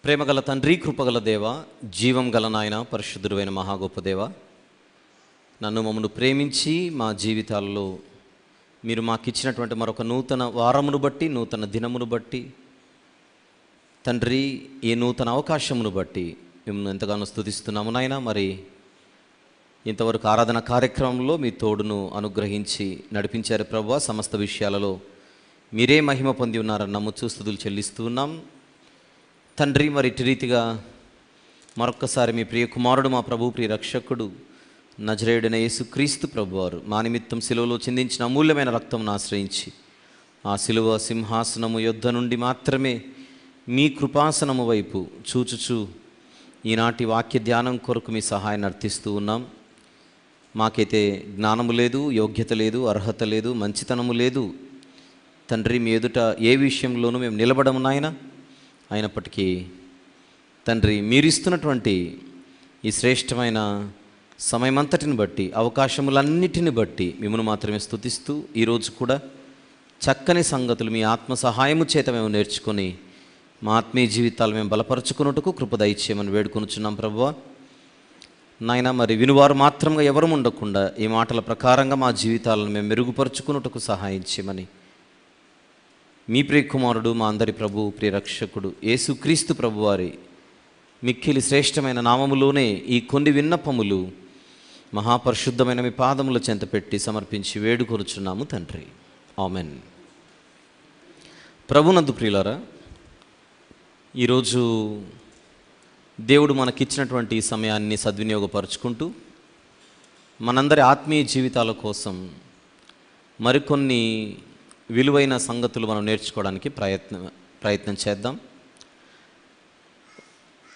ప్రేమగల తండ్రి, కృపగల దేవ, జీవం గల నాయన, పరిశుద్ధుడైన మహా గొప్ప దేవ, నన్ను మమ్మల్ని ప్రేమించి మా జీవితాల్లో మీరు మాకిచ్చినటువంటి మరొక నూతన వారమును బట్టి, నూతన దినమును బట్టి తండ్రి, ఈ నూతన అవకాశమును బట్టి మిమ్మల్ని ఎంతగానో స్తుతిస్తున్నాము నాయన. మరి ఇంతవరకు ఆరాధన కార్యక్రమంలో మీ తోడును అనుగ్రహించి నడిపించారు ప్రభువా. సమస్త విషయాలలో మీరే మహిమ పొంది ఉన్నారని నమ్ముచూ స్తుతులు చెల్లిస్తూ ఉన్నాం తండ్రి. మరి ఇటు రీతిగా మరొక్కసారి మీ ప్రియ కుమారుడు, మా ప్రభు, ప్రియ రక్షకుడు, నజరేయుడైన యేసుక్రీస్తు ప్రభువారు మా నిమిత్తం శిలువలో చిందించిన అమూల్యమైన రక్తమును ఆశ్రయించి ఆ శిలువ సింహాసనము యొద్ద నుండి మాత్రమే మీ కృపాసనము వైపు చూచుచూ ఈనాటి వాక్య ధ్యానం కొరకు మీ సహాయాన్ని అర్థిస్తూ ఉన్నాం. మాకైతే జ్ఞానము లేదు, యోగ్యత లేదు, అర్హత లేదు, మంచితనము లేదు తండ్రి. మీ ఎదుట ఏ విషయంలోనూ మేము నిలబడము నాయన. అయినప్పటికీ తండ్రి, మీరిస్తున్నటువంటి ఈ శ్రేష్టమైన సమయమంతటిని బట్టి, అవకాశములన్నిటిని బట్టి మిమ్మల్ని మాత్రమే స్తుతిస్తూ, ఈరోజు కూడా చక్కని సంగతులు మీ ఆత్మ సహాయము చేత మేము నేర్చుకొని మా ఆత్మీయ జీవితాలు మేము బలపరుచుకున్నట్టుకు కృప దయచేయమని వేడుకొనుచున్నాం ప్రభువా. నాయన, మరి వినువారు మాత్రంగా ఎవరు ఉండకుండా ఈ మాటల ప్రకారంగా మా జీవితాలను మేము మెరుగుపరుచుకున్నట్టుకు సహాయం చేయమని మీ ప్రియ కుమారుడు, మా అందరి ప్రభు, ప్రియ రక్షకుడు యేసుక్రీస్తు ప్రభువారి మిక్కిలి శ్రేష్టమైన నామములోనే ఈ కొన్ని విన్నపములు మహాపరిశుద్ధమైన మీ పాదముల చెంత పెట్టి సమర్పించి వేడుకొనుచున్నాము తండ్రి. ఆమెన్. ప్రభునందు ప్రియులారా, ఈరోజు దేవుడు మనకిచ్చినటువంటి ఈ సమయాన్ని సద్వినియోగపరుచుకుంటూ మనందరి ఆత్మీయ జీవితాల కోసం మరికొన్ని విలువైన సంగతులు మనం నేర్చుకోవడానికి ప్రయత్నం చేద్దాం.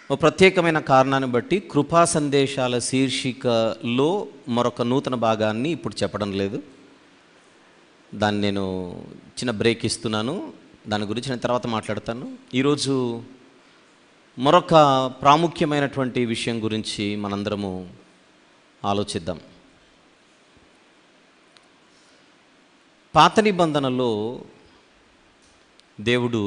ఒక ప్రత్యేకమైన కారణాన్ని బట్టి కృపా సందేశాల శీర్షికలో మరొక నూతన భాగాన్ని ఇప్పుడు చెప్పడం లేదు. దాన్ని నేను చిన్న బ్రేక్ ఇస్తున్నాను. దాని గురించి నేను తర్వాత మాట్లాడతాను. ఈరోజు మరొక ప్రాముఖ్యమైనటువంటి విషయం గురించి మనందరము ఆలోచిద్దాం. పాత నిబంధనలో దేవుడు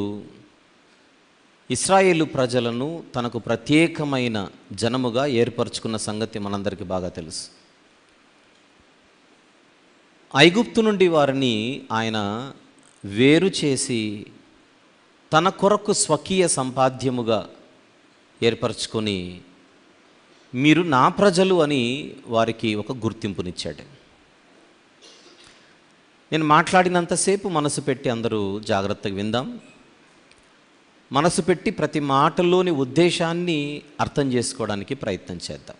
ఇశ్రాయేలు ప్రజలను తనకు ప్రత్యేకమైన జనముగా ఏర్పరచుకున్న సంగతి మనందరికీ బాగా తెలుసు. ఐగుప్తు నుండి వారిని ఆయన వేరు చేసి తన కొరకు స్వకీయ సంపాద్యముగా ఏర్పరచుకొని, మీరు నా ప్రజలు అని వారికి ఒక గుర్తింపునిచ్చాడు. నేను మాట్లాడినంతసేపు మనసు పెట్టి అందరూ జాగ్రత్తగా విందాం. మనసు పెట్టి ప్రతి మాటలోని ఉద్దేశాన్ని అర్థం చేసుకోవడానికి ప్రయత్నం చేద్దాం.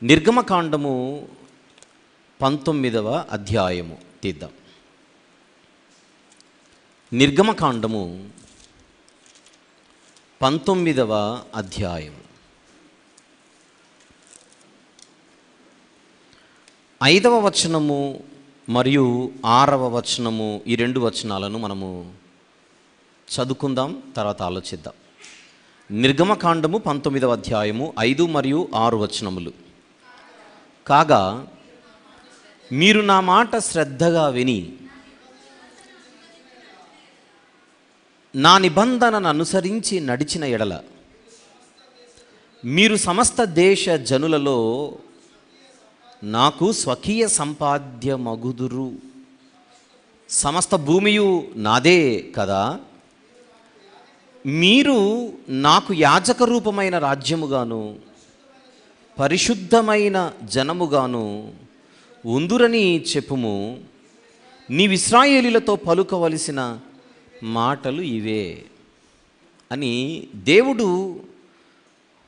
నిర్గమకాండము 19వ అధ్యాయము తీద్దాం. నిర్గమకాండము 19వ అధ్యాయం 5వ వచనము మరియు 6వ వచనము, ఈ రెండు వచనాలను మనము చదువుకుందాం, తర్వాత ఆలోచిద్దాం. నిర్గమకాండము 19వ అధ్యాయము 5 మరియు 6 వచనములు. కాగా మీరు నా మాట శ్రద్ధగా విని నా నిబంధనను అనుసరించి నడిచిన ఎడల మీరు సమస్త దేశ జనులలో నాకు స్వకీయ సంపాద్యమగుదురు. సమస్త భూమియు నాదే కదా. మీరు నాకు యాజక రూపమైన రాజ్యముగాను పరిశుద్ధమైన జనముగాను ఉందురని చెప్పుము. నీవు ఇశ్రాయేలీలతో పలుకవలసిన మాటలు ఇవే అని దేవుడు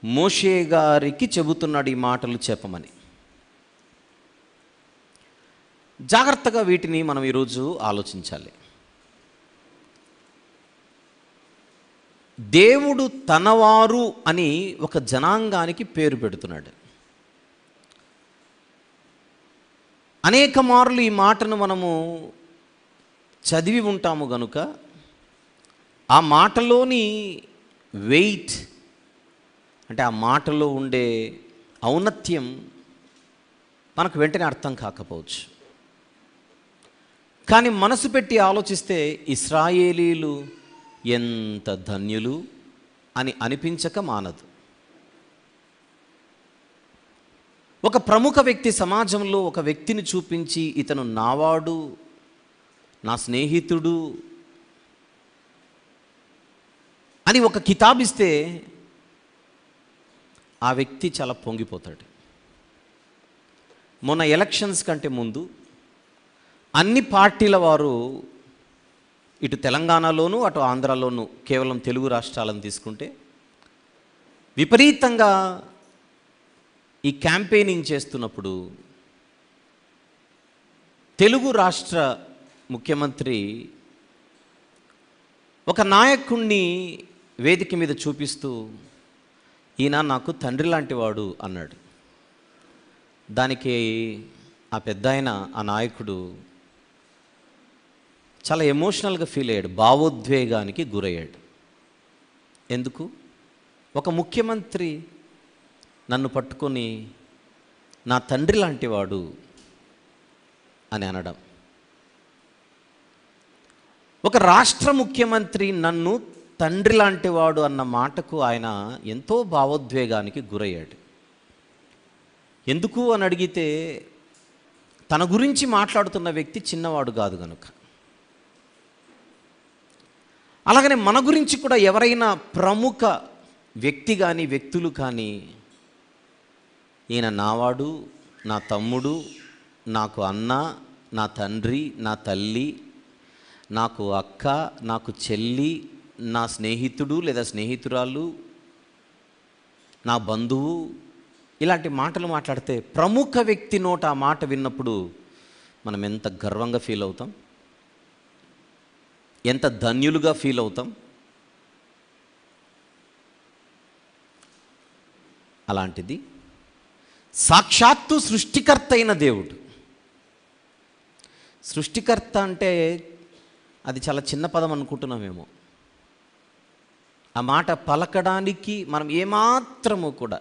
మోషే గారికి చెబుతున్నాడు. ఈ మాటలు చెప్పమని. జాగ్రత్తగా వీటిని మనం ఈరోజు ఆలోచించాలి. దేవుడు తనవారు అని ఒక జనాంగానికి పేరు పెడుతున్నాడు. అనేక మార్లు ఈ మాటను మనము చదివి ఉంటాము గనుక ఆ మాటలోని వెయిట్, అంటే ఆ మాటలో ఉండే ఔన్నత్యం మనకు వెంటనే అర్థం కాకపోవచ్చు. కానీ మనసు పెట్టి ఆలోచిస్తే ఇశ్రాయేలీలు ఎంత ధన్యులు, అని అనిపించక మానదు. ఒక ప్రముఖ వ్యక్తి సమాజంలో ఒక వ్యక్తిని చూపించి ఇతను నావాడు, నా స్నేహితుడు అని ఒక కితాబ్ ఇస్తే ఆ వ్యక్తి చాలా పొంగిపోతాడు. మొన్న ఎలక్షన్స్ కంటే ముందు అన్ని పార్టీల వారు ఇటు తెలంగాణలోను అటు ఆంధ్రాలోను కేవలం తెలుగు రాష్ట్రాలను తీసుకుంటే విపరీతంగా ఈ క్యాంపెయినింగ్ చేస్తున్నప్పుడు తెలుగు రాష్ట్ర ముఖ్యమంత్రి ఒక నాయకుణ్ణి వేదిక మీద చూపిస్తూ ఈయన నాకు తండ్రి లాంటి వాడు అన్నాడు. దానికి ఆ పెద్దాయన, ఆ నాయకుడు చాలా ఎమోషనల్గా ఫీల్ అయ్యాడు, భావోద్వేగానికి గురయ్యాడు. ఎందుకు? ఒక ముఖ్యమంత్రి నన్ను పట్టుకొని నా తండ్రి లాంటి వాడు అని అనడం, ఒక రాష్ట్ర ముఖ్యమంత్రి నన్ను తండ్రి లాంటి వాడు అన్న మాటకు ఆయన ఎంతో భావోద్వేగానికి గురయ్యాడు. ఎందుకు అని అడిగితే తన గురించి మాట్లాడుతున్న వ్యక్తి చిన్నవాడు కాదు కనుక. అలాగనే మన గురించి కూడా ఎవరైనా ప్రముఖ వ్యక్తి కానీ వ్యక్తులు కానీ ఈయన నావాడు, నా తమ్ముడు, నాకు అన్న, నా తండ్రి, నా తల్లి, నాకు అక్క, నాకు చెల్లి, నా స్నేహితుడు లేదా స్నేహితురాలు, నా బంధువు, ఇలాంటి మాటలు మాట్లాడితే ప్రముఖ వ్యక్తి నోట ఆ మాట విన్నప్పుడు మనం ఎంత గర్వంగా ఫీల్ అవుతాం, ఎంత ధన్యులుగా ఫీల్ అవుతాం. అలాంటిది సాక్షాత్తు సృష్టికర్త అయిన దేవుడు. సృష్టికర్త అంటే అది చాలా చిన్న పదం అనుకుంటున్నామేమో. ఆ మాట పలకడానికి మనం ఏమాత్రము కూడా,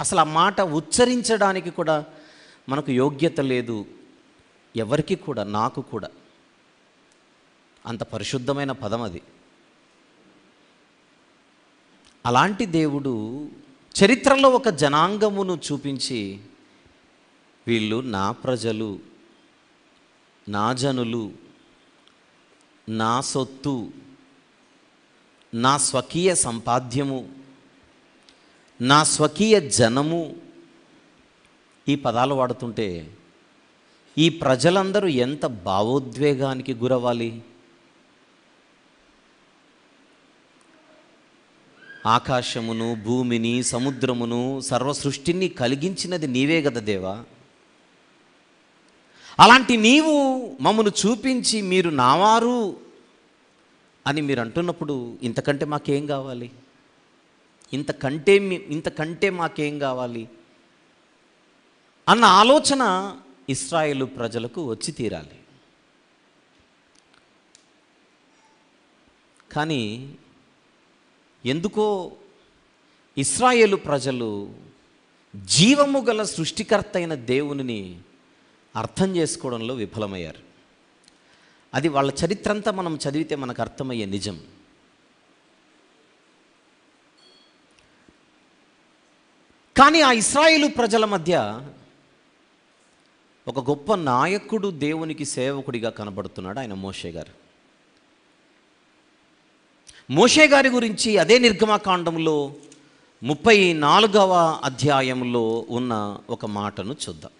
అసలు ఆ మాట ఉచ్చరించడానికి కూడా మనకు యోగ్యత లేదు. ఎవరికి కూడా, నాకు కూడా. అంత పరిశుద్ధమైన పదం అది. అలాంటి దేవుడు చరిత్రలో ఒక జనాంగమును చూపించి, వీళ్ళు నా ప్రజలు, నా జనులు, నా సొత్తు, నా స్వకీయ సంపాద్యము, నా స్వకీయ జనము, ఈ పదాలు వాడుతుంటే ఈ ప్రజలందరూ ఎంత భావోద్వేగానికి గురవ్వాలి. ఆకాశమును, భూమిని, సముద్రమును, సర్వ సృష్టిని కలిగించినది నీవే కదా దేవా. అలాంటి నీవు మమ్మను చూపించి మీరు నావారు అని మీరు అంటున్నప్పుడు ఇంతకంటే మాకేం కావాలి? ఇంతకంటే మాకేం కావాలి అన్న ఆలోచన ఇశ్రాయేలు ప్రజలకు వచ్చి తీరాలి. కానీ ఎందుకో ఇశ్రాయేలు ప్రజలు జీవము గల సృష్టికర్త అయిన దేవునిని అర్థం చేసుకోవడంలో విఫలమయ్యారు. అది వాళ్ళ చరిత్ర అంతా మనం చదివితే మనకు అర్థమయ్యే నిజం. కానీ ఆ ఇశ్రాయేలు ప్రజల మధ్య ఒక గొప్ప నాయకుడు దేవునికి సేవకుడిగా కనబడుతున్నాడు. ఆయన మోషే గారు. మోషే గారి గురించి అదే నిర్గమకాండంలో 34వ అధ్యాయంలో ఉన్న ఒక మాటను చూద్దాం.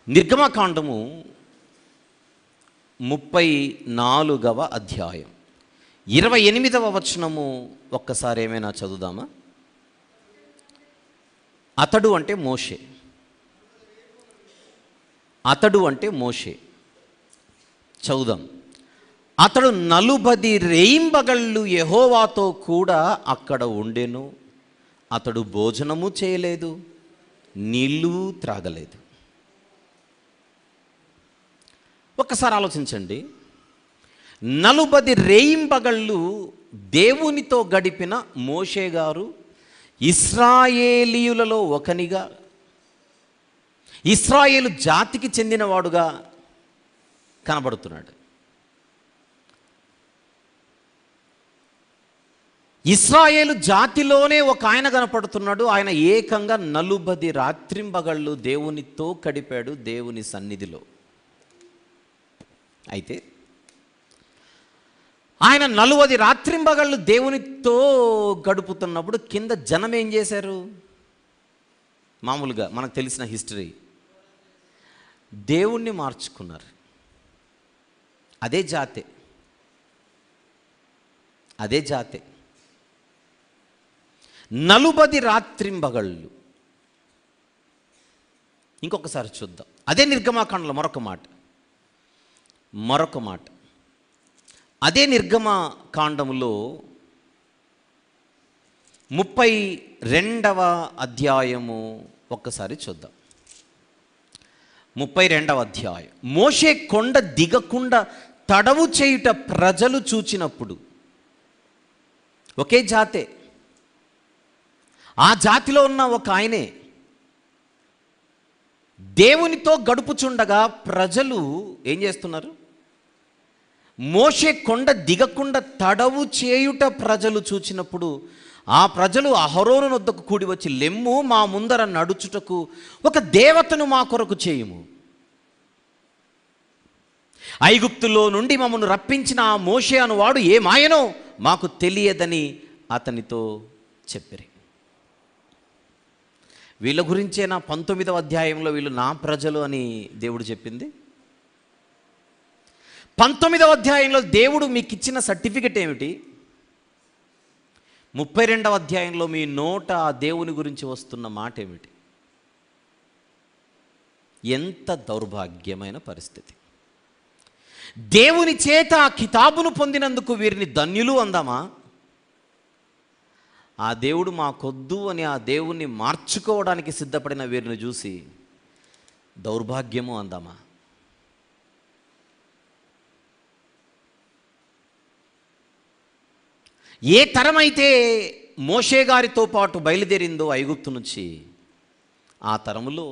నిర్గమకాండము 34వ అధ్యాయం 28వ వచనము ఒక్కసారి ఏమైనా చదువుదామా? అతడు అంటే మోషే. అతడు అంటే మోషే. చదువుదాం. అతడు 40 రేయింబగళ్ళు యెహోవాతో కూడా అక్కడ ఉండెను. అతడు భోజనము చేయలేదు, నీళ్ళు త్రాగలేదు. ఒక్కసారి ఆలోచించండి. 40 రేయింబగళ్ళు దేవునితో గడిపిన మోషే గారు ఇశ్రాయేలీయులలో ఒకనిగా, ఇశ్రాయేలు జాతికి చెందినవాడుగా కనబడుతున్నాడు. ఇశ్రాయేలు జాతిలోనే ఒక ఆయన కనపడుతున్నాడు. ఆయన ఏకంగా 40 రాత్రింబగళ్ళు దేవునితో గడిపాడు, దేవుని సన్నిధిలో. అయితే ఆయన 40 రాత్రింబగళ్ళు దేవునితో గడుపుతున్నప్పుడు కింద జనం ఏం చేశారు? మామూలుగా మనకు తెలిసిన హిస్టరీ, దేవుణ్ణి మార్చుకున్నారు. అదే జాతే, అదే జాతే 40 రాత్రింబగళ్ళు. ఇంకొకసారి చూద్దాం, అదే నిర్గమాకాండలో మరొక మాట. అదే నిర్గమకాండములో 32వ అధ్యాయము ఒక్కసారి చూద్దాం. 32వ అధ్యాయం. మోషే కొండ దిగకుండా తడవు చేయుట ప్రజలు చూచినప్పుడు, ఒకే జాతే, ఆ జాతిలో ఉన్న ఒక ఆయనే దేవునితో గడుపుచుండగా ప్రజలు ఏం చేస్తున్నారు? మోషే కొండ దిగకుండా తడవు చేయుట ప్రజలు చూచినప్పుడు ఆ ప్రజలు అహరోను వద్దకు కూడి వచ్చి, లెమ్ము, మా ముందర నడుచుటకు ఒక దేవతను మా కొరకు చేయుము. ఐగుప్తులో నుండి మమ్మను రప్పించిన ఆ మోషే అనువాడు ఏ మాయనో మాకు తెలియదని అతనితో చెప్పిరి. వీళ్ళ గురించేనా 19వ అధ్యాయంలో వీళ్ళు నా ప్రజలు అని దేవుడు చెప్పింది? 19వ అధ్యాయంలో దేవుడు మీకు ఇచ్చిన సర్టిఫికెట్ ఏమిటి? 32వ అధ్యాయంలో మీ నోట ఆ దేవుని గురించి వస్తున్న మాట ఏమిటి? ఎంత దౌర్భాగ్యమైన పరిస్థితి! దేవుని చేత ఆ కితాబును పొందినందుకు వీరిని ధన్యులు అందామా? ఆ దేవుడు మాకొద్దు అని ఆ దేవుణ్ణి మార్చుకోవడానికి సిద్ధపడిన వీరిని చూసి దౌర్భాగ్యము అందామా? ఏ తరమైతే మోషే గారితో పాటు బయలుదేరిందో ఐగుప్తు నుంచి, ఆ తరములో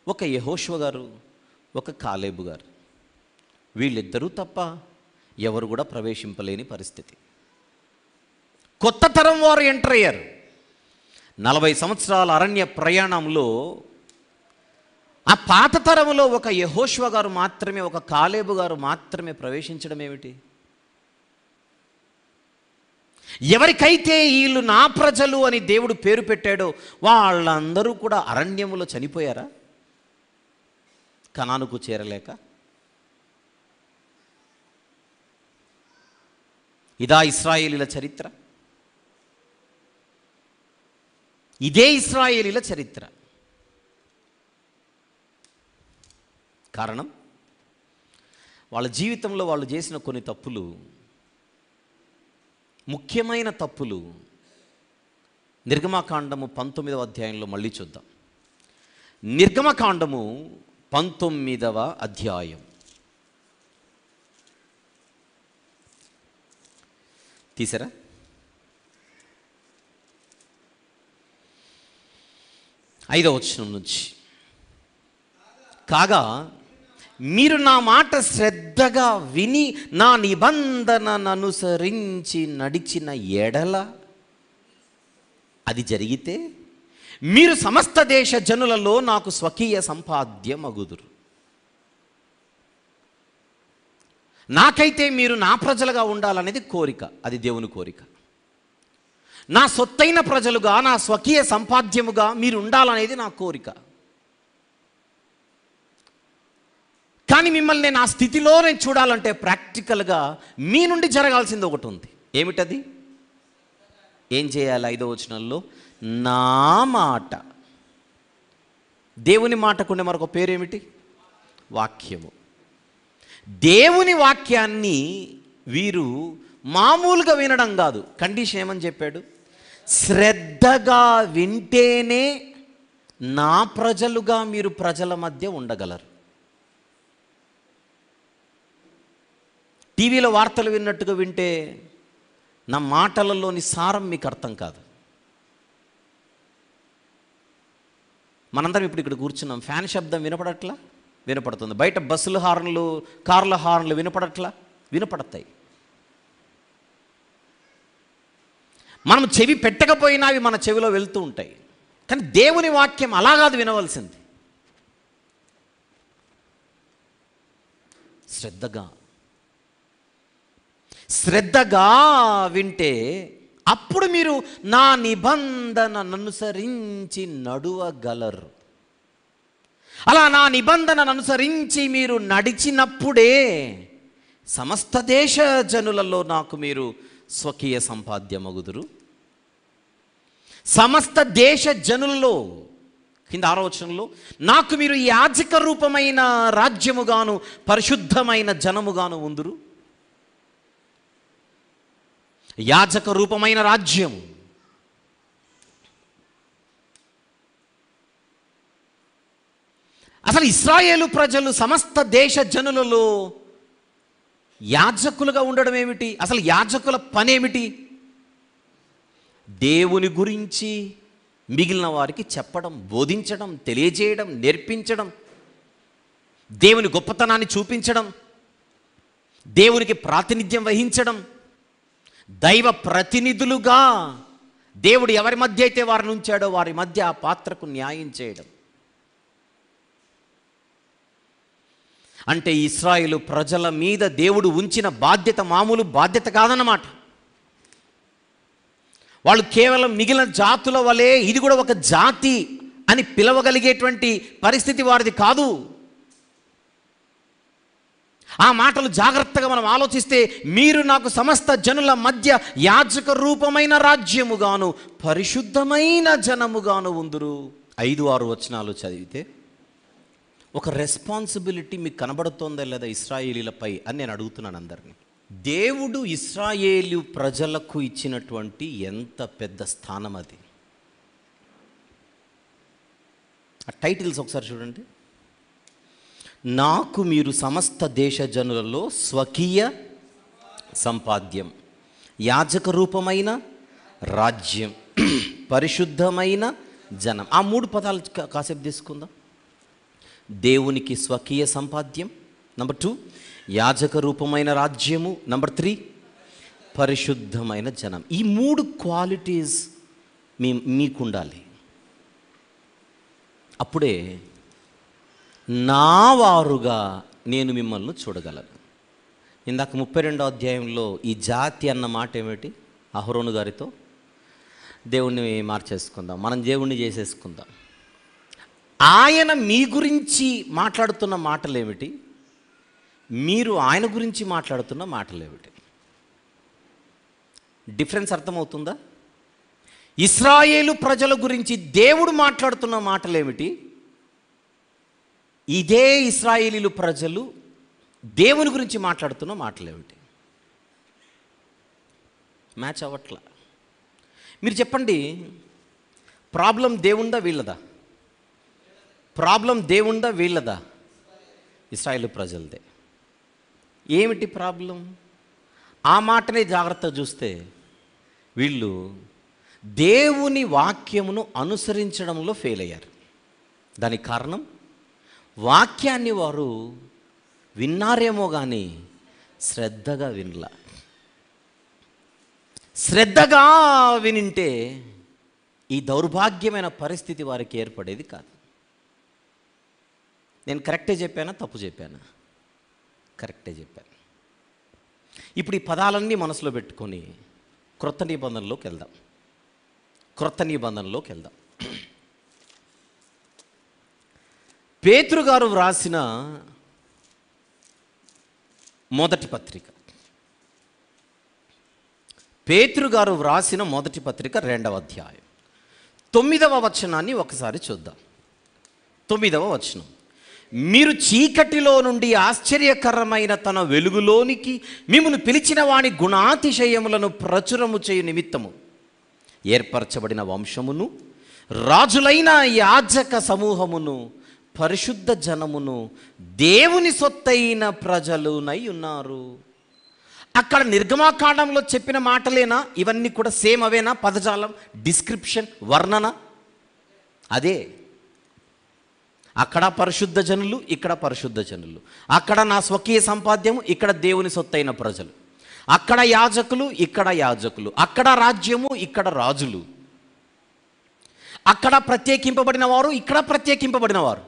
ఒక యెహోషువ గారు, ఒక కాలేబు గారు, వీళ్ళిద్దరూ తప్ప ఎవరు కూడా ప్రవేశింపలేని పరిస్థితి. కొత్త తరం వారు ఎంటర్ అయ్యారు. 40 సంవత్సరాల అరణ్య ప్రయాణంలో ఆ పాత తరములో ఒక యెహోషువ గారు మాత్రమే, ఒక కాలేబు గారు మాత్రమే ప్రవేశించడం ఏమిటి? ఎవరికైతే వీళ్ళు నా ప్రజలు అని దేవుడు పేరు పెట్టాడో వాళ్ళందరూ కూడా అరణ్యములో చనిపోయారా? కనానుకు చేరలేక. ఇదా ఇశ్రాయేలీల చరిత్ర? ఇదే ఇశ్రాయేలీల చరిత్ర. కారణం, వాళ్ళ జీవితంలో వాళ్ళు చేసిన కొన్ని తప్పులు, ముఖ్యమైన తప్పులు. నిర్గమకాండము 19వ అధ్యాయంలో మళ్ళీ చూద్దాం. నిర్గమకాండము 19వ అధ్యాయం. తీసారా? ఐదవ వచనం నుంచి, కాగా మీరు నా మాట శ్రద్ధగా విని నా నిబంధనను అనుసరించి నడిచిన ఎడల, అది జరిగితే మీరు సమస్త దేశ జనులలో నాకు స్వకీయ సంపాద్యమగుదురు. నాకైతే మీరు నా ప్రజలుగా ఉండాలనేది కోరిక, అది దేవుని కోరిక. నా సొత్తైన ప్రజలుగా, నా స్వకీయ సంపాద్యముగా మీరు ఉండాలనేది నా కోరిక. కానీ మిమ్మల్ని నేను ఆ స్థితిలో నేను చూడాలంటే ప్రాక్టికల్గా మీ నుండి జరగాల్సింది ఒకటి ఉంది. ఏమిటది? ఏం చేయాలి? 5వ వచనంలో, నా మాట. దేవుని మాటకుండే మరొక పేరేమిటి? వాక్యము. దేవుని వాక్యాన్ని వీరు మామూలుగా వినడం కాదు, కండిషన్ ఏమని చెప్పాడు? శ్రద్ధగా వింటేనే నా ప్రజలుగా మీరు ప్రజల మధ్య ఉండగలరు. టీవీలో వార్తలు విన్నట్టుగా వింటే నా మాటలలోని సారం మీకు అర్థం కాదు. మనందరం ఇప్పుడు ఇక్కడ కూర్చున్నాం, ఫ్యాన్ శబ్దం వినపడట్లా? వినపడుతుంది. బయట బస్సుల హార్న్లు, కార్ల హార్న్లు వినపడట్లా? వినపడతాయి. మనం చెవి పెట్టకపోయినా అవి మన చెవిలో వెళ్తూ ఉంటాయి. కానీ దేవుని వాక్యం అలా కాదు వినవలసింది. శ్రద్ధగా వింటే అప్పుడు మీరు నా నిబంధనను అనుసరించి నడువగలరు. అలా నా నిబంధనను అనుసరించి మీరు నడిచినప్పుడే సమస్త దేశ జనులలో నాకు మీరు స్వకీయ సంపాద్యమగుదురు. సమస్త దేశ జనులలో, కింద 6వ వచనంలో, నాకు మీరు యాజక రూపమైన రాజ్యముగాను పరిశుద్ధమైన జనముగాను ఉందురు. యాజక రూపమైన రాజ్యం. అసలు ఇశ్రాయేలు ప్రజలు సమస్త దేశ జనులలో యాజకులుగా ఉండడం ఏమిటి? అసలు యాజకుల పనేమిటి? దేవుని గురించి మిగిలిన వారికి చెప్పడం, బోధించడం, తెలియజేయడం, నేర్పించడం, దేవుని గొప్పతనాన్ని చూపించడం, దేవునికి ప్రాతినిధ్యం వహించడం, దైవ ప్రతినిధులుగా దేవుడు ఎవరి మధ్య అయితే వారిని ఉంచాడో వారి మధ్య ఆ పాత్రకు న్యాయం చేయడం. అంటే ఇశ్రాయేలు ప్రజల మీద దేవుడు ఉంచిన బాధ్యత మామూలు బాధ్యత కాదన్నమాట. వాళ్ళు కేవలం మిగిలిన జాతుల వలె ఇది కూడా ఒక జాతి అని పిలవగలిగేటువంటి పరిస్థితి వారిది కాదు. ఆ మాటలు జాగ్రత్తగా మనం ఆలోచిస్తే, మీరు నాకు సమస్త జనుల మధ్య యాజక రూపమైన రాజ్యముగాను పరిశుద్ధమైన జనముగాను ఉందురు. 5-6 వచనాలు చదివితే ఒక రెస్పాన్సిబిలిటీ మీకు కనబడుతోందా లేదా ఇశ్రాయేలీలపై అని నేను అడుగుతున్నాను అందరినీ. దేవుడు ఇశ్రాయేలు ప్రజలకు ఇచ్చినటువంటి ఎంత పెద్ద స్థానం అది. ఆ టైటిల్స్ ఒకసారి చూడండి. నాకు మీరు సమస్త దేశ జనులలో స్వకీయ సంపాద్యం, యాజక రూపమైన రాజ్యం, పరిశుద్ధమైన జనం. ఆ 3 పదాలు కాసేపు తీసుకుందాం. దేవునికి స్వకీయ సంపాద్యం, నంబర్ 2 యాజక రూపమైన రాజ్యము, నంబర్ 3 పరిశుద్ధమైన జనం. ఈ 3 క్వాలిటీస్ మీకుండాలి. అప్పుడే నా వారుగా నేను మిమ్మల్ని చూడగలను. ఇందాక 32వ అధ్యాయంలో ఈ జాతి అన్న మాట ఏమిటి? అహరోను గారితో దేవుణ్ణి మార్చేసుకుందాం, మనం దేవుణ్ణి చేసేసుకుందాం. ఆయన మీ గురించి మాట్లాడుతున్న మాటలు ఏమిటి? మీరు ఆయన గురించి మాట్లాడుతున్న మాటలు ఏమిటి? డిఫరెన్స్ అర్థమవుతుందా? ఇశ్రాయేలు ప్రజల గురించి దేవుడు మాట్లాడుతున్న మాటలు ఏమిటి? ఇదే ఇశ్రాయేలీలు ప్రజలు దేవుని గురించి మాట్లాడుతున్న మాటలు ఏమిటి? మ్యాచ్ అవ్వట్లా. మీరు చెప్పండి, ప్రాబ్లం దేవుందా వీళ్ళదా? ప్రాబ్లం దేవుందా వీళ్ళదా? ఇశ్రాయేలు ప్రజలదే. ఏమిటి ప్రాబ్లం? ఆ మాటనే జాగ్రత్తగా చూస్తే వీళ్ళు దేవుని వాక్యమును అనుసరించడంలో ఫెయిల్ అయ్యారు. దానికి కారణం, వాక్యాన్ని వారు విన్నారేమో కానీ శ్రద్ధగా వినలా. శ్రద్ధగా వినింటే ఈ దౌర్భాగ్యమైన పరిస్థితి వారికి ఏర్పడేది కాదు. నేను కరెక్టే చెప్పానా, తప్పు చెప్పానా? కరెక్టే చెప్పాను. ఇప్పుడు ఈ పదాలన్నీ మనసులో పెట్టుకొని క్రొత్త నిబంధనలోకి వెళ్దాం. పేతురు గారు వ్రాసిన మొదటి పత్రిక, 2వ అధ్యాయం 9వ వచనాన్ని ఒకసారి చూద్దాం. 9వ వచనం, మీరు చీకటిలో నుండి ఆశ్చర్యకరమైన తన వెలుగులోనికి మిమ్మును పిలిచిన వాని గుణాతిశయములను ప్రచురము చేయు నిమిత్తము ఏర్పరచబడిన వంశమును, రాజులైన యాజక సమూహమును, పరిశుద్ధ జనమును, దేవుని సొత్తైన ప్రజలునై ఉన్నారు. అక్కడ నిర్గమాకాండంలో చెప్పిన మాటలేనా ఇవన్నీ కూడా? సేమ్ అవేనా? పదజాలం, డిస్క్రిప్షన్, వర్ణన అదే. అక్కడ పరిశుద్ధ జనులు, ఇక్కడ పరిశుద్ధ జనులు. అక్కడ నా స్వకీయ సంపాద్యము, ఇక్కడ దేవుని సొత్తైన ప్రజలు. అక్కడ యాజకులు, ఇక్కడ యాజకులు, అక్కడ రాజ్యము, ఇక్కడ రాజులు, అక్కడ ప్రత్యేకింపబడిన వారు, ఇక్కడ ప్రత్యేకింపబడిన వారు.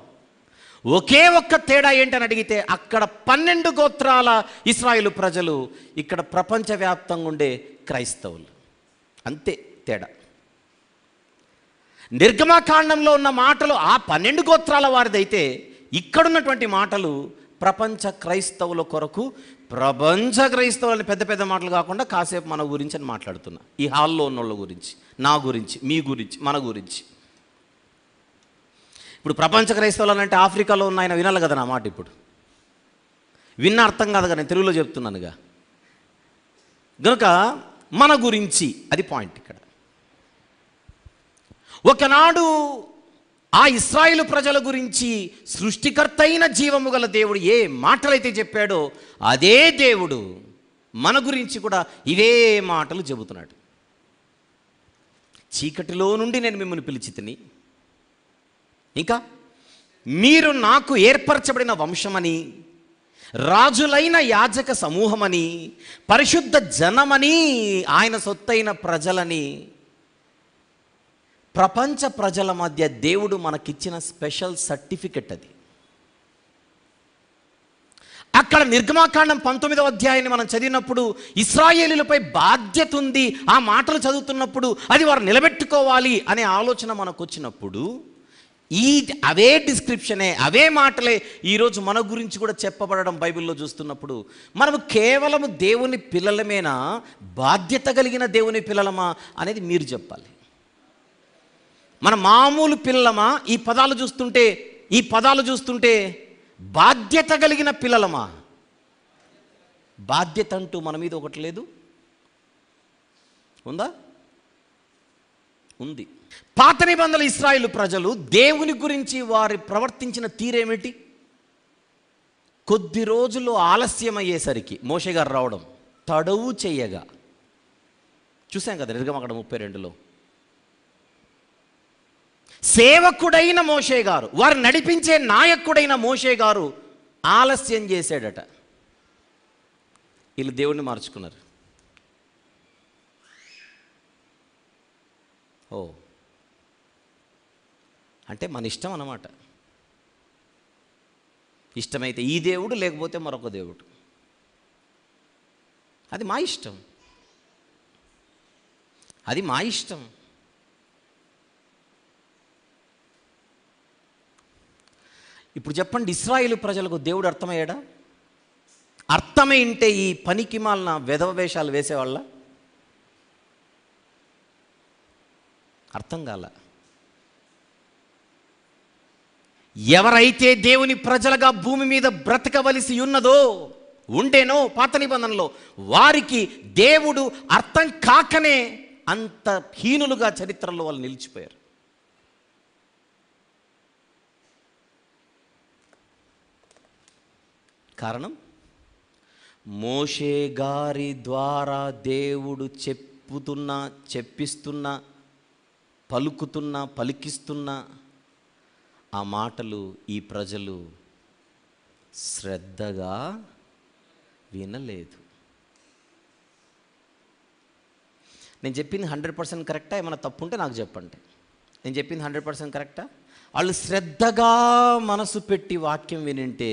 ఒకే ఒక్క తేడా ఏంటని అడిగితే అక్కడ 12 గోత్రాల ఇశ్రాయేలు ప్రజలు, ఇక్కడ ప్రపంచవ్యాప్తంగా ఉండే క్రైస్తవులు. అంతే తేడా. నిర్గమకాండంలో ఉన్న మాటలు ఆ 12 గోత్రాల వారిదైతే ఇక్కడున్నటువంటి మాటలు ప్రపంచ క్రైస్తవుల కొరకు. ప్రపంచ క్రైస్తవులని పెద్ద పెద్ద మాటలు కాకుండా కాసేపు మన గురించి అని మాట్లాడుతున్నా. ఈ హాల్లో ఉన్న వాళ్ళ గురించి, నా గురించి, మీ గురించి, మన గురించి. ఇప్పుడు ప్రపంచ క్రైస్తవులు అంటే ఆఫ్రికాలో ఉన్న ఆయన వినాలి కదా నా మాట. ఇప్పుడు విన్న అర్థం కాదు కదా, నేను తెలుగులో చెప్తున్నానుగా. కనుక మన గురించి అది పాయింట్ ఇక్కడ. ఒకనాడు ఆ ఇశ్రాయేలు ప్రజల గురించి సృష్టికర్త అయిన జీవము గల దేవుడు ఏ మాటలైతే చెప్పాడో అదే దేవుడు మన గురించి కూడా ఇవే మాటలు చెబుతున్నాడు. చీకటిలో నుండి నేను మిమ్మల్ని పిలిచితిని, ఇంకా మీరు నాకు ఏర్పరచబడిన వంశమని, రాజులైన యాజక సమూహమని, పరిశుద్ధ జనమని, ఆయన సొత్తైన ప్రజలని. ప్రపంచ ప్రజల మధ్య దేవుడు మనకిచ్చిన స్పెషల్ సర్టిఫికెట్ అది. అక్కడ నిర్గమకాండం 19వ అధ్యాయాన్ని మనం చదివినప్పుడు ఇశ్రాయేలీలపై బాధ్యత ఉంది. ఆ మాటలు చదువుతున్నప్పుడు అది వారు నిలబెట్టుకోవాలి అనే ఆలోచన మనకు వచ్చినప్పుడు అవే డిస్క్రిప్షనే, అవే మాటలే ఈరోజు మన గురించి కూడా చెప్పబడడం బైబిల్లో చూస్తున్నప్పుడు మనము కేవలం దేవుని పిల్లలమేనా, బాధ్యత కలిగిన దేవుని పిల్లలమా అనేది మీరు చెప్పాలి. మన మామూలు పిల్లలమా, ఈ పదాలు చూస్తుంటే బాధ్యత కలిగిన పిల్లలమా? బాధ్యత అంటూ మన మీద ఒకటి లేదు, ఉందా? ఉంది. పాత నిబంధనల ఇశ్రాయేలు ప్రజలు దేవుని గురించి వారి ప్రవర్తించిన తీరేమిటి? కొద్ది రోజులు ఆలస్యం అయ్యేసరికి మోషే గారు రావడం, తడవు చేయగా చూసాం కదా నిర్గమకాండం 32లో. సేవకుడైన మోషే గారు, వారు నడిపించే నాయకుడైన మోషే గారు ఆలస్యం చేశాడట. వీళ్ళు దేవుణ్ణి మార్చుకున్నారు. ఓ అంటే మన ఇష్టం అన్నమాట. ఇష్టమైతే ఈ దేవుడు, లేకపోతే మరొక దేవుడు. అది మా ఇష్టం, అది మా ఇష్టం. ఇప్పుడు చెప్పండి, ఇశ్రాయేలు ప్రజలకు దేవుడు అర్థమయ్యాడా? అర్థమై ఉంటే ఈ పనికి మాలిన వెధవ వేషాలు వేసేవాళ్ళ? అర్థం కాల. ఎవరైతే దేవుని ప్రజలుగా భూమి మీద బ్రతకవలసి ఉండేనో పాత నిబంధనలో, వారికి దేవుడు అర్థం కాకనే అంత హీనులుగా చరిత్రలో వాళ్ళు నిలిచిపోయారు. కారణం, మోషే గారి ద్వారా దేవుడు చెప్పిస్తున్న పలికిస్తున్న ఆ మాటలు ఈ ప్రజలు శ్రద్ధగా వినలేదు. నేను చెప్పింది 100% కరెక్టా? ఏమైనా తప్పు ఉంటే నాకు చెప్పండి. నేను చెప్పింది 100% కరెక్టా? వాళ్ళు శ్రద్ధగా మనసు పెట్టి వాక్యం వినింటే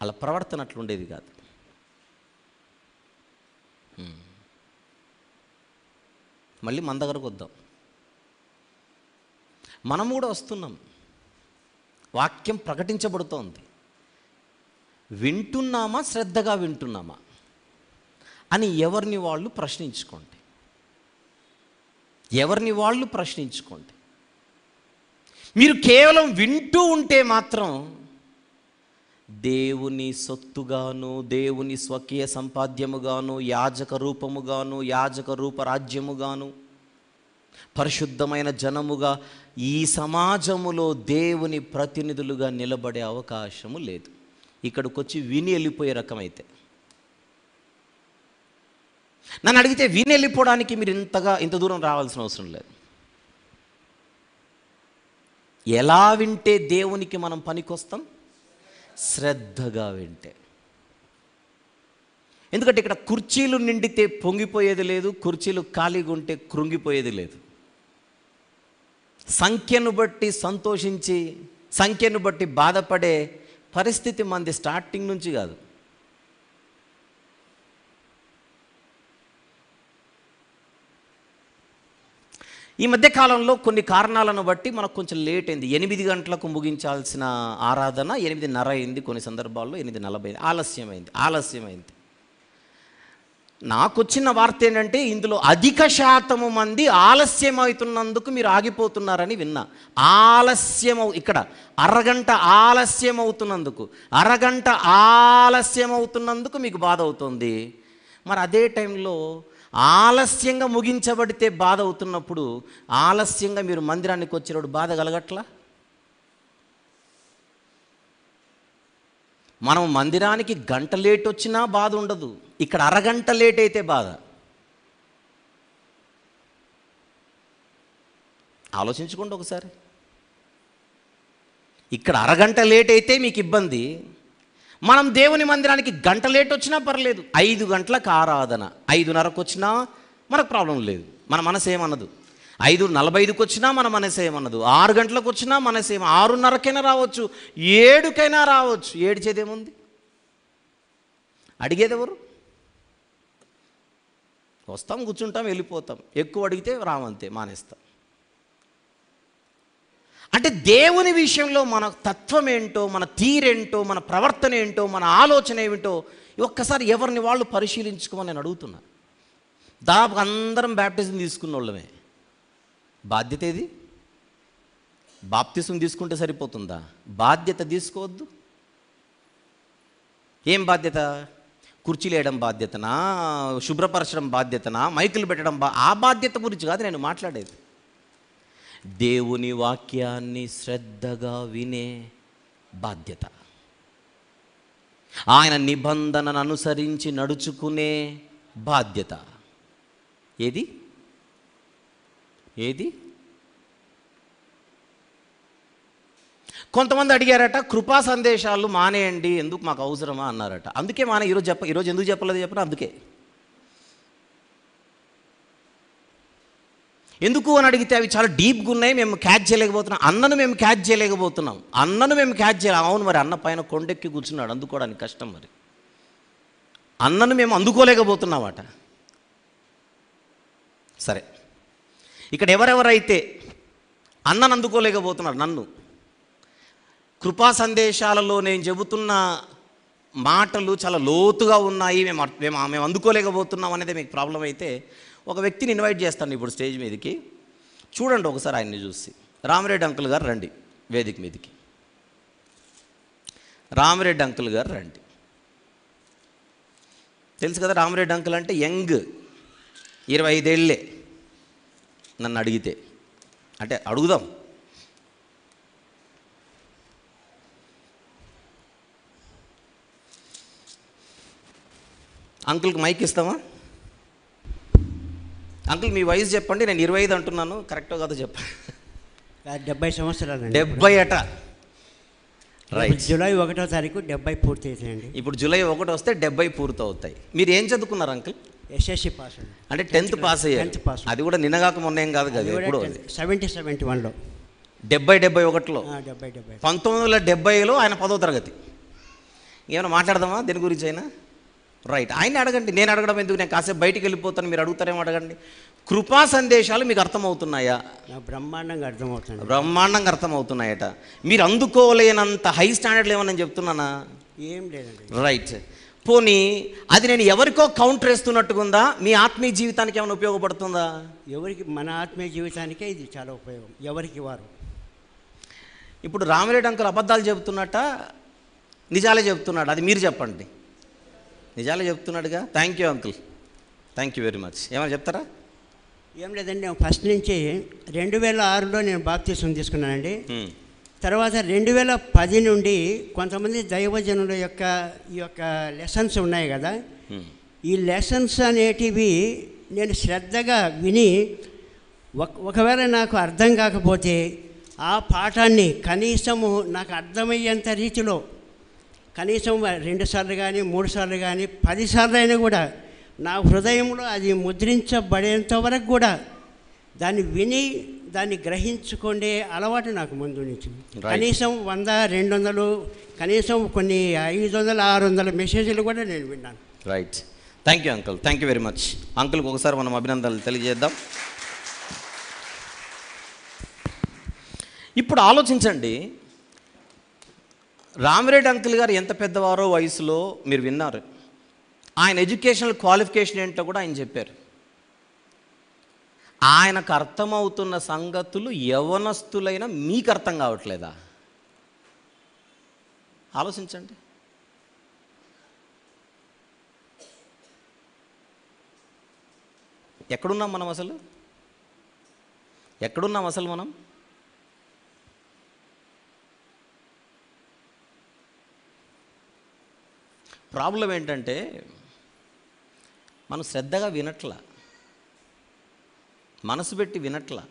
అలా ప్రవర్తన అట్లుండేది కాదు. మళ్ళీ మన దగ్గరకు వద్దాం. మనం కూడా వస్తున్నాం, వాక్యం ప్రకటించబడుతోంది. వింటున్నామా, శ్రద్ధగా వింటున్నామా అని ఎవరిని వాళ్ళు ప్రశ్నించుకోండి. మీరు కేవలం వింటూ ఉంటే మాత్రం దేవుని సొత్తుగాను, దేవుని స్వకీయ సంపాద్యముగాను, యాజక రూపముగాను, యాజక రూప రాజ్యముగాను, పరిశుద్ధమైన జనముగా ఈ సమాజములో దేవుని ప్రతినిధులుగా నిలబడే అవకాశము లేదు. ఇక్కడికి వచ్చి విని వెళ్ళిపోయే రకమైతే, నన్ను అడిగితే విని వెళ్ళిపోవడానికి మీరు ఇంత దూరం రావాల్సిన అవసరం లేదు. ఎలా వింటే దేవునికి మనం పనికొస్తాం? శ్రద్ధగా వింటే. ఎందుకంటే ఇక్కడ కుర్చీలు నిండితే పొంగిపోయేది లేదు, కుర్చీలు ఖాళీగా ఉంటే కృంగిపోయేది లేదు. సంఖ్యను బట్టి సంతోషించి సంఖ్యను బట్టి బాధపడే పరిస్థితి మంది స్టార్టింగ్ నుంచి కాదు. ఈ మధ్యకాలంలో కొన్ని కారణాలను బట్టి మనకు కొంచెం లేట్ అయింది. 8 గంటలకు ముగించాల్సిన ఆరాధన 8:30 అయింది, కొన్ని సందర్భాల్లో 8:40 ఆలస్యమైంది. నాకు వచ్చిన వార్త ఏంటంటే ఇందులో అధిక శాతము మంది ఆలస్యమవుతున్నందుకు మీరు ఆగిపోతున్నారని విన్నా. ఇక్కడ అరగంట ఆలస్యమవుతున్నందుకు మీకు బాధ అవుతుంది. మరి అదే టైంలో ఆలస్యంగా ముగించబడితే బాధ అవుతున్నప్పుడు ఆలస్యంగా మీరు మందిరానికి వచ్చినప్పుడు బాధ కలగట్లా? మనం మందిరానికి గంట లేట్ వచ్చినా బాధ ఉండదు, ఇక్కడ అరగంట లేట్ అయితే బాధ. ఆలోచించుకోండి ఒకసారి. ఇక్కడ అరగంట లేట్ అయితే మీకు ఇబ్బంది, మనం దేవుని మందిరానికి గంట లేట్ వచ్చినా పర్లేదు. 5 గంటలకు ఆరాధన, 5:30కు వచ్చినా మనకు ప్రాబ్లం లేదు, మన మనసు ఏమన్నదు. 5:45కు వచ్చినా మన మనసు ఏమన్నదు. 6 గంటలకు వచ్చినా మనసు 6:30కైనా రావచ్చు, 7కైనా రావచ్చు. ఏడ్చేదేముంది? అడిగేది ఎవరు? వస్తాం, కూర్చుంటాం, వెళ్ళిపోతాం. ఎక్కువ అడిగితే రామంతే, మానేస్తాం. అంటే దేవుని విషయంలో మన తత్వం ఏంటో, మన తీరేంటో, మన ప్రవర్తన ఏంటో, మన ఆలోచన ఏమిటో ఒక్కసారి ఎవరిని వాళ్ళు పరిశీలించుకోమని నేను అడుగుతున్నా. దాదాపు అందరం బ్యాప్టిజం తీసుకున్న వాళ్ళమే. బాధ్యత ఏది? బాప్తిసం తీసుకుంటే సరిపోతుందా? బాధ్యత తీసుకోవద్దు. ఏం బాధ్యత? కుర్చీలు వేయడం బాధ్యతనా, శుభ్రపరచడం బాధ్యతనా, మైకులు పెట్టడం ఆ బాధ్యత గురించి కాదు నేను మాట్లాడేది. దేవుని వాక్యాన్ని శ్రద్ధగా వినే బాధ్యత, ఆయన నిబంధనను అనుసరించి నడుచుకునే బాధ్యత. ఏది? కొంతమంది అడిగారట, కృపా సందేశాలు మానేయండి, ఎందుకు, మాకు అవసరమా అన్నారట. అందుకే ఈరోజు ఎందుకు చెప్పలేదు చెప్పిన అందుకే. ఎందుకు అని అడిగితే అవి చాలా డీప్గా ఉన్నాయి, మేము క్యాచ్ చేయలేకపోతున్నాం. అన్నను మేము క్యాచ్ చేయలేకపోతున్నాం. అవును, మరి అన్న పైన కొండెక్కి కూర్చున్నాడు, అందుకోవడానికి కష్టం. మరి అన్నను మేము అందుకోలేకపోతున్నామట. సరే, ఇక్కడ ఎవరెవరైతే అన్నను అందుకోలేకపోతున్నారు, నన్ను కృపా సందేశాలలో నేను చెబుతున్న మాటలు చాలా లోతుగా ఉన్నాయి, మేము అందుకోలేకపోతున్నాం అనేది మీకు ప్రాబ్లం అయితే ఒక వ్యక్తిని ఇన్వైట్ చేస్తాను ఇప్పుడు స్టేజ్ మీదకి. చూడండి ఒకసారి ఆయన్ని చూసి. రామిరెడ్డి అంకుల్ గారు రండి వేదిక మీదకి. రామిరెడ్డి అంకుల్ గారు రండి. తెలుసు కదా రామిరెడ్డి అంకుల్ అంటే యంగ్, 25 ఏళ్ళే నన్ను అడిగితే. అంటే అడుగుదాం. అంకుల్కి మైక్ ఇస్తామా? అంకుల్ మీ వయసు చెప్పండి. నేను 25 అంటున్నాను, కరెక్టో కాదో చెప్పండి. 70 సంవత్సరాలు. 70 అట. రైట్. జూలై 1వ తారీఖు 70 పూర్తి అవుతాయండి. ఇప్పుడు జూలై 1 వస్తే 70 పూర్తి అవుతాయి. మీరు ఏం చదువుకున్నారు అంకుల్? ఎస్ఎస్సి పాస్ అండి. అంటే 10th పాస్ అయ్యారు. అది కూడా నిన్నగాక మొన్న ఏం కాదు కదా, ఇప్పుడు 71లో 71లో 1970లో ఆయన 10వ తరగతి. ఏమైనా మాట్లాడదామా దేని గురించి అయినా? రైట్. ఆయన అడగండి, నేను అడగడం ఎందుకు, నేను కాసేపు బయటికి వెళ్ళిపోతాను, మీరు అడుగుతారేమో అడగండి. కృపా సందేశాలు మీకు అర్థమవుతున్నాయా? బ్రహ్మాండంగా అర్థమవుతున్నాయట. మీరు అందుకోలేనంత హై స్టాండర్డ్లు ఏమన్నా చెప్తున్నానా? ఏం లేదండి. రైట్. పోనీ అది నేను ఎవరికో కౌంటర్ వేస్తున్నట్టుగా ఉందా? మీ ఆత్మీయ జీవితానికి ఏమైనా ఉపయోగపడుతుందా? ఎవరికి? మన ఆత్మీయ జీవితానికే ఇది చాలా ఉపయోగం, ఎవరికి వారు. ఇప్పుడు రామిరెడ్డి అంకుల్ అబద్ధాలు చెబుతున్నట్ట, నిజాలే చెబుతున్నాడు? అది మీరు చెప్పండి. నిజాలే చెప్తున్నాడుగా. Thank you uncle, thank you very much. ఏమైనా చెప్తారా? ఏం లేదండి, నేను ఫస్ట్ నుంచి 2006లో నేను బాప్తిసం తీసుకున్నానండి. తర్వాత 2010 నుండి కొంతమంది దైవజనుల ఈ యొక్క లెసన్స్ ఉన్నాయి కదా, ఈ లెసన్స్ అనేటివి నేను శ్రద్ధగా విని ఒకవేళ నాకు అర్థం కాకపోతే ఆ పాఠాన్ని కనీసము నాకు అర్థమయ్యేంత రీతిలో కనీసం 2 సార్లు కానీ 3 సార్లు కానీ 10 సార్లు అయినా కూడా నా హృదయంలో అది ముద్రించబడేంత వరకు కూడా దాన్ని విని దాన్ని గ్రహించుకునే అలవాటు నాకు ముందు నుంచి. కనీసం 100, 200, కనీసం కొన్ని 500, 600 మెసేజ్లు కూడా నేను విన్నాను. Right. Thank you uncle, thank you very much. అంకుల్కి ఒకసారి మనం అభినందనలు తెలియజేద్దాం. ఇప్పుడు ఆలోచించండి, రామిరెడ్డి అంకుల్ గారు ఎంత పెద్దవారో వయసులో మీరు విన్నారు. ఆయన ఎడ్యుకేషనల్ క్వాలిఫికేషన్ ఏంటో కూడా ఆయన చెప్పారు. ఆయనకు అర్థమవుతున్న సంగతులు యవనస్తులైన మీకు అర్థం కావట్లేదా? ఆలోచించండి. ఎక్కడున్నాం మనం అసలు? ఎక్కడున్నాం అసలు మనం? ప్రాబ్లం ఏంటంటే మనం శ్రద్ధగా వినట్లా, మనసు పెట్టి వినట్లా.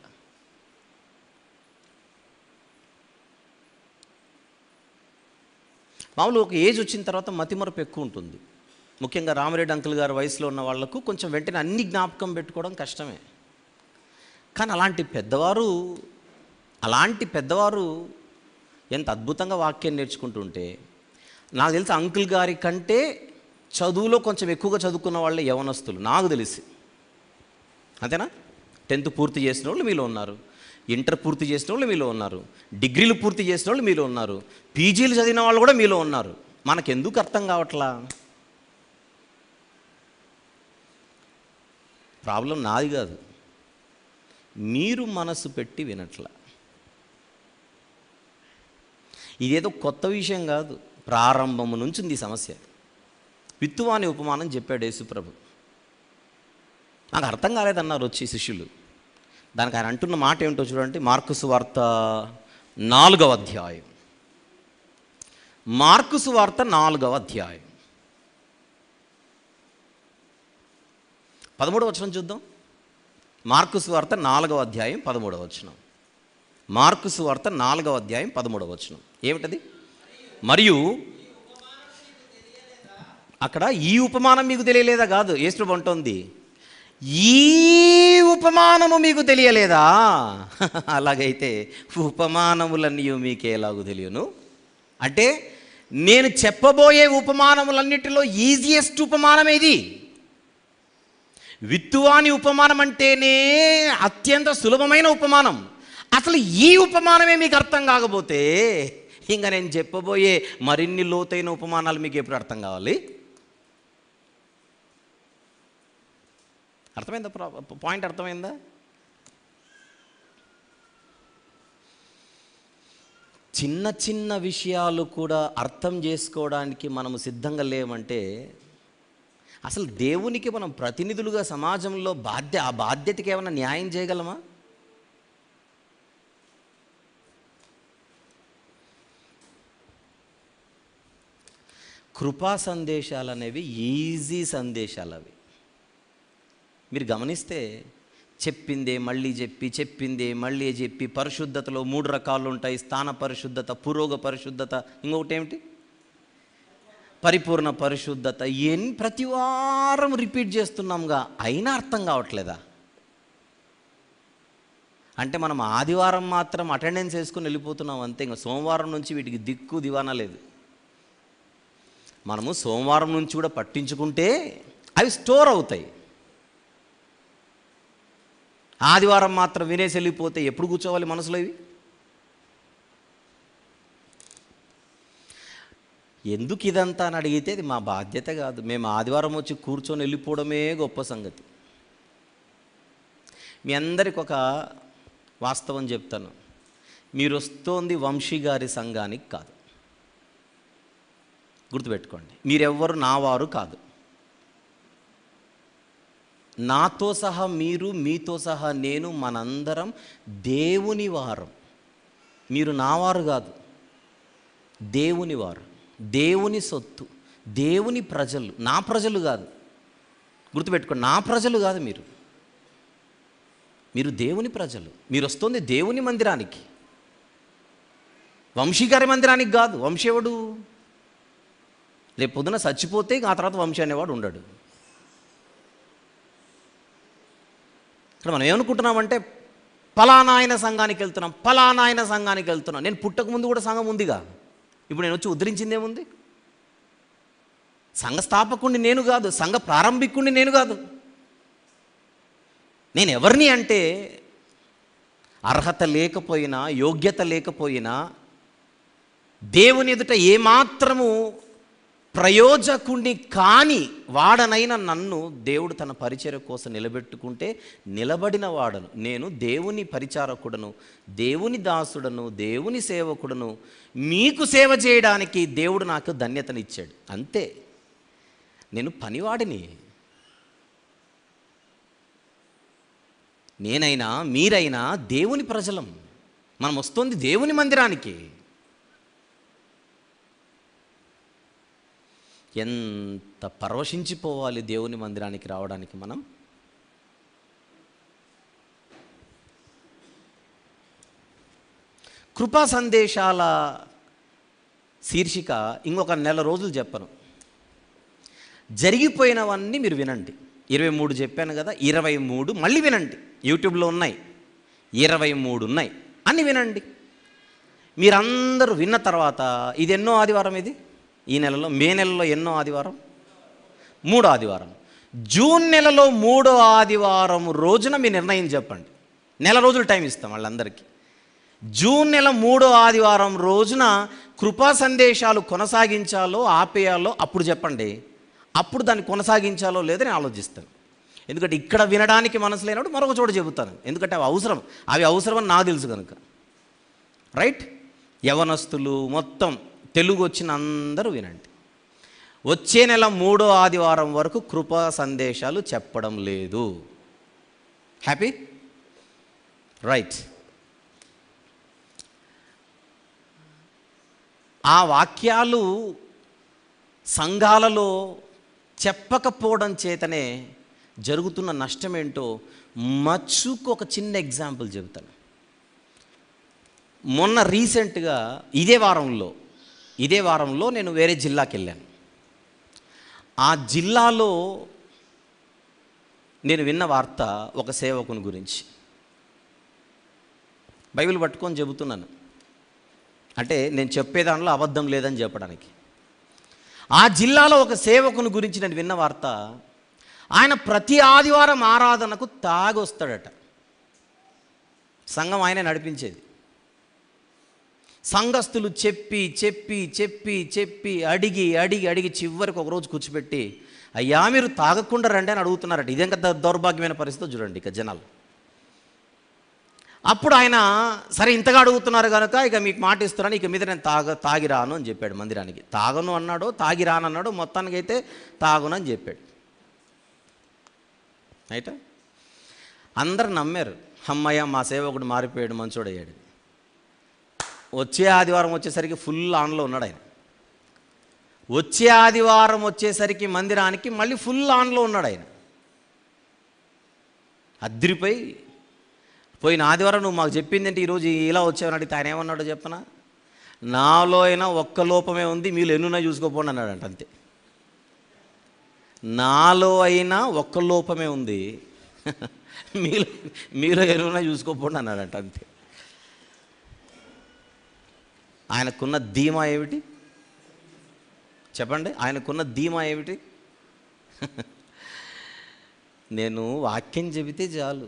మామూలు ఒక ఏజ్ వచ్చిన తర్వాత మతిమరపు ఎక్కువ ఉంటుంది. ముఖ్యంగా రామిరెడ్డి అంకుల్ గారి వయసులో ఉన్న వాళ్లకు కొంచెం వెంటనే అన్ని జ్ఞాపకం పెట్టుకోవడం కష్టమే. కానీ అలాంటి పెద్దవారు ఎంత అద్భుతంగా వాక్యం నేర్చుకుంటుంటే, నాకు తెలిసి అంకుల్ గారి కంటే చదువులో కొంచెం ఎక్కువగా చదువుకున్న వాళ్ళే యవనస్తులు నాకు తెలిసి. అంతేనా? 10th పూర్తి చేసిన వాళ్ళు మీలో ఉన్నారు, ఇంటర్ పూర్తి చేసిన వాళ్ళు మీలో ఉన్నారు, డిగ్రీలు పూర్తి చేసిన వాళ్ళు మీలో ఉన్నారు, పీజీలు చదివిన వాళ్ళు కూడా మీలో ఉన్నారు. మనకెందుకు అర్థం కావట్లా? ప్రాబ్లం నాది కాదు, మీరు మనసు పెట్టి వినట్లా. ఇదేదో కొత్త విషయం కాదు, ప్రారంభము నుంచి ఉంది సమస్య. విత్తువాని ఉపమానం చెప్పాడు యేసుప్రభు. నాకు అర్థం కాలేదన్నారు వచ్చి శిష్యులు. దానికి ఆయన అంటున్న మాట ఏమిటో చూడండి. మార్కు సువార్త 4వ అధ్యాయం. మార్కు సువార్త 4వ అధ్యాయం 13వ వచనం చూద్దాం. మార్కు సువార్త 4వ అధ్యాయం 13వ వచనం. మార్కు సువార్త 4వ అధ్యాయం 13వ వచనం ఏమిటది? మరియు అక్కడ ఈ ఉపమానం మీకు తెలియలేదా కాదు, యేసు అంటోంది ఈ ఉపమానము మీకు తెలియలేదా? అలాగైతే ఉపమానములన్నీ మీకు ఎలాగూ తెలియను? అంటే నేను చెప్పబోయే ఉపమానములన్నిటిలో ఈజియెస్ట్ ఉపమానం ఇది. విత్తువాని ఉపమానం అంటేనే అత్యంత సులభమైన ఉపమానం. అసలు ఈ ఉపమానమే మీకు అర్థం కాకపోతే ఇంకా నేను చెప్పబోయే మరిన్ని లోతైన ఉపమానాలు మీకు ఎప్పుడు అర్థం కావాలి? అర్థమైందా? పాయింట్ అర్థమైందా? చిన్న చిన్న విషయాలు కూడా అర్థం చేసుకోవడానికి మనము సిద్ధంగా లేమంటే అసలు దేవునికి మనం ప్రతినిధులుగా సమాజంలో ఆ బాధ్యతకి ఏమైనా న్యాయం చేయగలమా? కృపా సందేశాలు అనేవి ఈజీ సందేశాలు. అవి మీరు గమనిస్తే చెప్పిందే మళ్ళీ చెప్పి పరిశుద్ధతలో 3 రకాలు ఉంటాయి. స్థాన పరిశుద్ధత, పురోగ పరిశుద్ధత, ఇంకొకటి ఏమిటి? పరిపూర్ణ పరిశుద్ధత. ప్రతి వారం రిపీట్ చేస్తున్నాంగా, అయినా అర్థం కావట్లేదా? అంటే మనం ఆదివారం మాత్రం అటెండెన్స్ వేసుకుని వెళ్ళిపోతున్నాం అంతే. ఇంకా సోమవారం నుంచి వీటికి దిక్కు దివానా లేదు. మనము సోమవారం నుంచి కూడా పట్టించుకుంటే అవి స్టోర్ అవుతాయి. ఆదివారం మాత్రం వినేసి వెళ్ళిపోతే ఎప్పుడు కూర్చోవాలి మనసులో ఇవి? ఎందుకు ఇదంతా అని అడిగితే అది మా బాధ్యత కాదు. మేము ఆదివారం వచ్చి కూర్చొని వెళ్ళిపోవడమే గొప్ప సంగతి. మీ అందరికి ఒక వాస్తవం చెప్తాను. మీరు వస్తోంది వంశీ గారి సంఘానికి కాదు, గుర్తుపెట్టుకోండి. మీరెవ్వరు నా వారు కాదు. నాతో సహా మీరు, మీతో సహా నేను, మనందరం దేవుని వారం. మీరు నావారు కాదు, దేవుని వారు, దేవుని సొత్తు, దేవుని ప్రజలు. నా ప్రజలు కాదు, గుర్తుపెట్టుకోండి. నా ప్రజలు కాదు మీరు, మీరు దేవుని ప్రజలు. మీరు వస్తుంది దేవుని మందిరానికి, వంశీ గారి మందిరానికి కాదు. వంశీ ఎవడు? రేపు పొద్దున చచ్చిపోతే ఆ తర్వాత వంశీ అనేవాడు ఉండడు. ఇక్కడ మనం ఏమనుకుంటున్నామంటే పలానా ఆయన సంఘానికి వెళ్తున్నాం, పలానా ఆయన సంఘానికి వెళ్తున్నాం. నేను పుట్టక ముందు కూడా సంఘం ఉందిగా. ఇప్పుడు నేను వచ్చి ఉద్ధరించిందేముంది? సంఘ స్థాపకుడిని నేను కాదు, సంఘ ప్రారంభికుడిని నేను కాదు. నేను ఎవరిని అంటే అర్హత లేకపోయినా, యోగ్యత లేకపోయినా, దేవుని ఎదుట ఏమాత్రము ప్రయోజకుడిని కాని వాడనైనా నన్ను దేవుడు తన పరిచర్య కోసం నిలబెట్టుకుంటే నిలబడిన వాడను. నేను దేవుని పరిచారకుడను, దేవుని దాసుడను, దేవుని సేవకుడను. మీకు సేవ చేయడానికి దేవుడు నాకు ధన్యతనిచ్చాడు, అంతే. నేను పనివాడిని. నేనైనా మీరైనా దేవుని ప్రజలం. మనం వస్తుంది దేవుని మందిరానికి. ఎంత పరవశించిపోవాలి దేవుని మందిరానికి రావడానికి మనం. కృపా సందేశాల శీర్షిక ఇంకొక నెల రోజులు చెప్పను. జరిగిపోయినవన్నీ మీరు వినండి. 23 చెప్పాను కదా, 23 మళ్ళీ వినండి. యూట్యూబ్లో ఉన్నాయి, 23 ఉన్నాయి, అన్నీ వినండి. మీరందరూ విన్న తర్వాత ఇది ఎన్నో ఆదివారం? ఇది ఈ నెలలో, మే నెలలో ఎన్నో ఆదివారం? 3వ ఆదివారం. జూన్ నెలలో 3వ ఆదివారం రోజున మీ నిర్ణయం చెప్పండి. నెల రోజులు టైం ఇస్తాం వాళ్ళందరికీ. జూన్ నెల 3వ ఆదివారం రోజున కృపా సందేశాలు కొనసాగించాలో ఆపేయాలో అప్పుడు చెప్పండి. అప్పుడు దాన్ని కొనసాగించాలో లేదని ఆలోచిస్తాను. ఎందుకంటే ఇక్కడ వినడానికి మనసు లేనప్పుడు మరొక చోట చెబుతాను. ఎందుకంటే అవి అవసరం అని నాకు తెలుసు కనుక. రైట్? యవనస్తులు మొత్తం తెలుగు వచ్చిన అందరూ వినండి. వచ్చే నెల 3వ ఆదివారం వరకు కృపా సందేశాలు చెప్పడం లేదు. హ్యాపీ? రైట్. ఆ వాక్యాలు సంఘాలలో చెప్పకపోవడం చేతనే జరుగుతున్న నష్టం ఏంటో మచ్చుకు ఒక చిన్న ఎగ్జాంపుల్ చెబుతాను. మొన్న రీసెంట్గా ఇదే వారంలో నేను వేరే జిల్లాకి వెళ్ళాను. ఆ జిల్లాలో నేను విన్న వార్త ఒక సేవకుని గురించి. బైబిల్ పట్టుకొని చెబుతున్నాను, అంటే నేను చెప్పే దానిలో అబద్ధం లేదని చెప్పడానికి. ఆ జిల్లాలో ఒక సేవకుని గురించి నేను విన్న వార్త, ఆయన ప్రతి ఆదివారం ఆరాధనకు తాగొస్తాడట. సంఘం ఆయనే నడిపించేది. సంఘస్థులు చెప్పి చెప్పి చెప్పి చెప్పి అడిగి అడిగి అడిగి చివరికి ఒకరోజు కూర్చోబెట్టి, అయ్యా మీరు తాగకుండా రండి అని అడుగుతున్నారట. ఇదే కదా దౌర్భాగ్యమైన పరిస్థితి చూడండి ఇక జనాలు. అప్పుడు ఆయన సరే ఇంతగా అడుగుతున్నారు కనుక ఇక మీకు మాట ఇస్తున్నాను, ఇక మీద నేను తాగిరాను అని చెప్పాడు మందిరానికి. తాగను అన్నాడో తాగిరానన్నాడో, మొత్తానికైతే తాగును అని చెప్పాడు. అయితే అందరు నమ్మారు, అమ్మయ్య మా సేవకుడు మారిపోయాడు, మంచోడయ్యాడు. వచ్చే ఆదివారం వచ్చేసరికి ఫుల్ ఆన్లో ఉన్నాడు ఆయన. వచ్చే ఆదివారం వచ్చేసరికి మందిరానికి మళ్ళీ ఫుల్ ఆన్లో ఉన్నాడు ఆయన. అద్రిపోయి, పోయిన ఆదివారం నువ్వు మాకు చెప్పింది ఏంటి, ఈరోజు ఇలా వచ్చావని అడిగితే ఆయన ఏమన్నాడో చెప్పనా, నాలో అయినా ఒక్క లోపమే ఉంది, మీరు ఎన్నున్నా చూసుకోపోండి అన్నాడంట. అంతే, నాలో అయినా ఒక్క లోపమే ఉంది, మీలో ఎన్నున్నా చూసుకోపోండి అన్నాడంట. అంతే. ఆయనకున్న ధీమా ఏమిటి చెప్పండి? ఆయనకున్న ధీమా ఏమిటి? నేను వాక్యం చెబితే చాలు,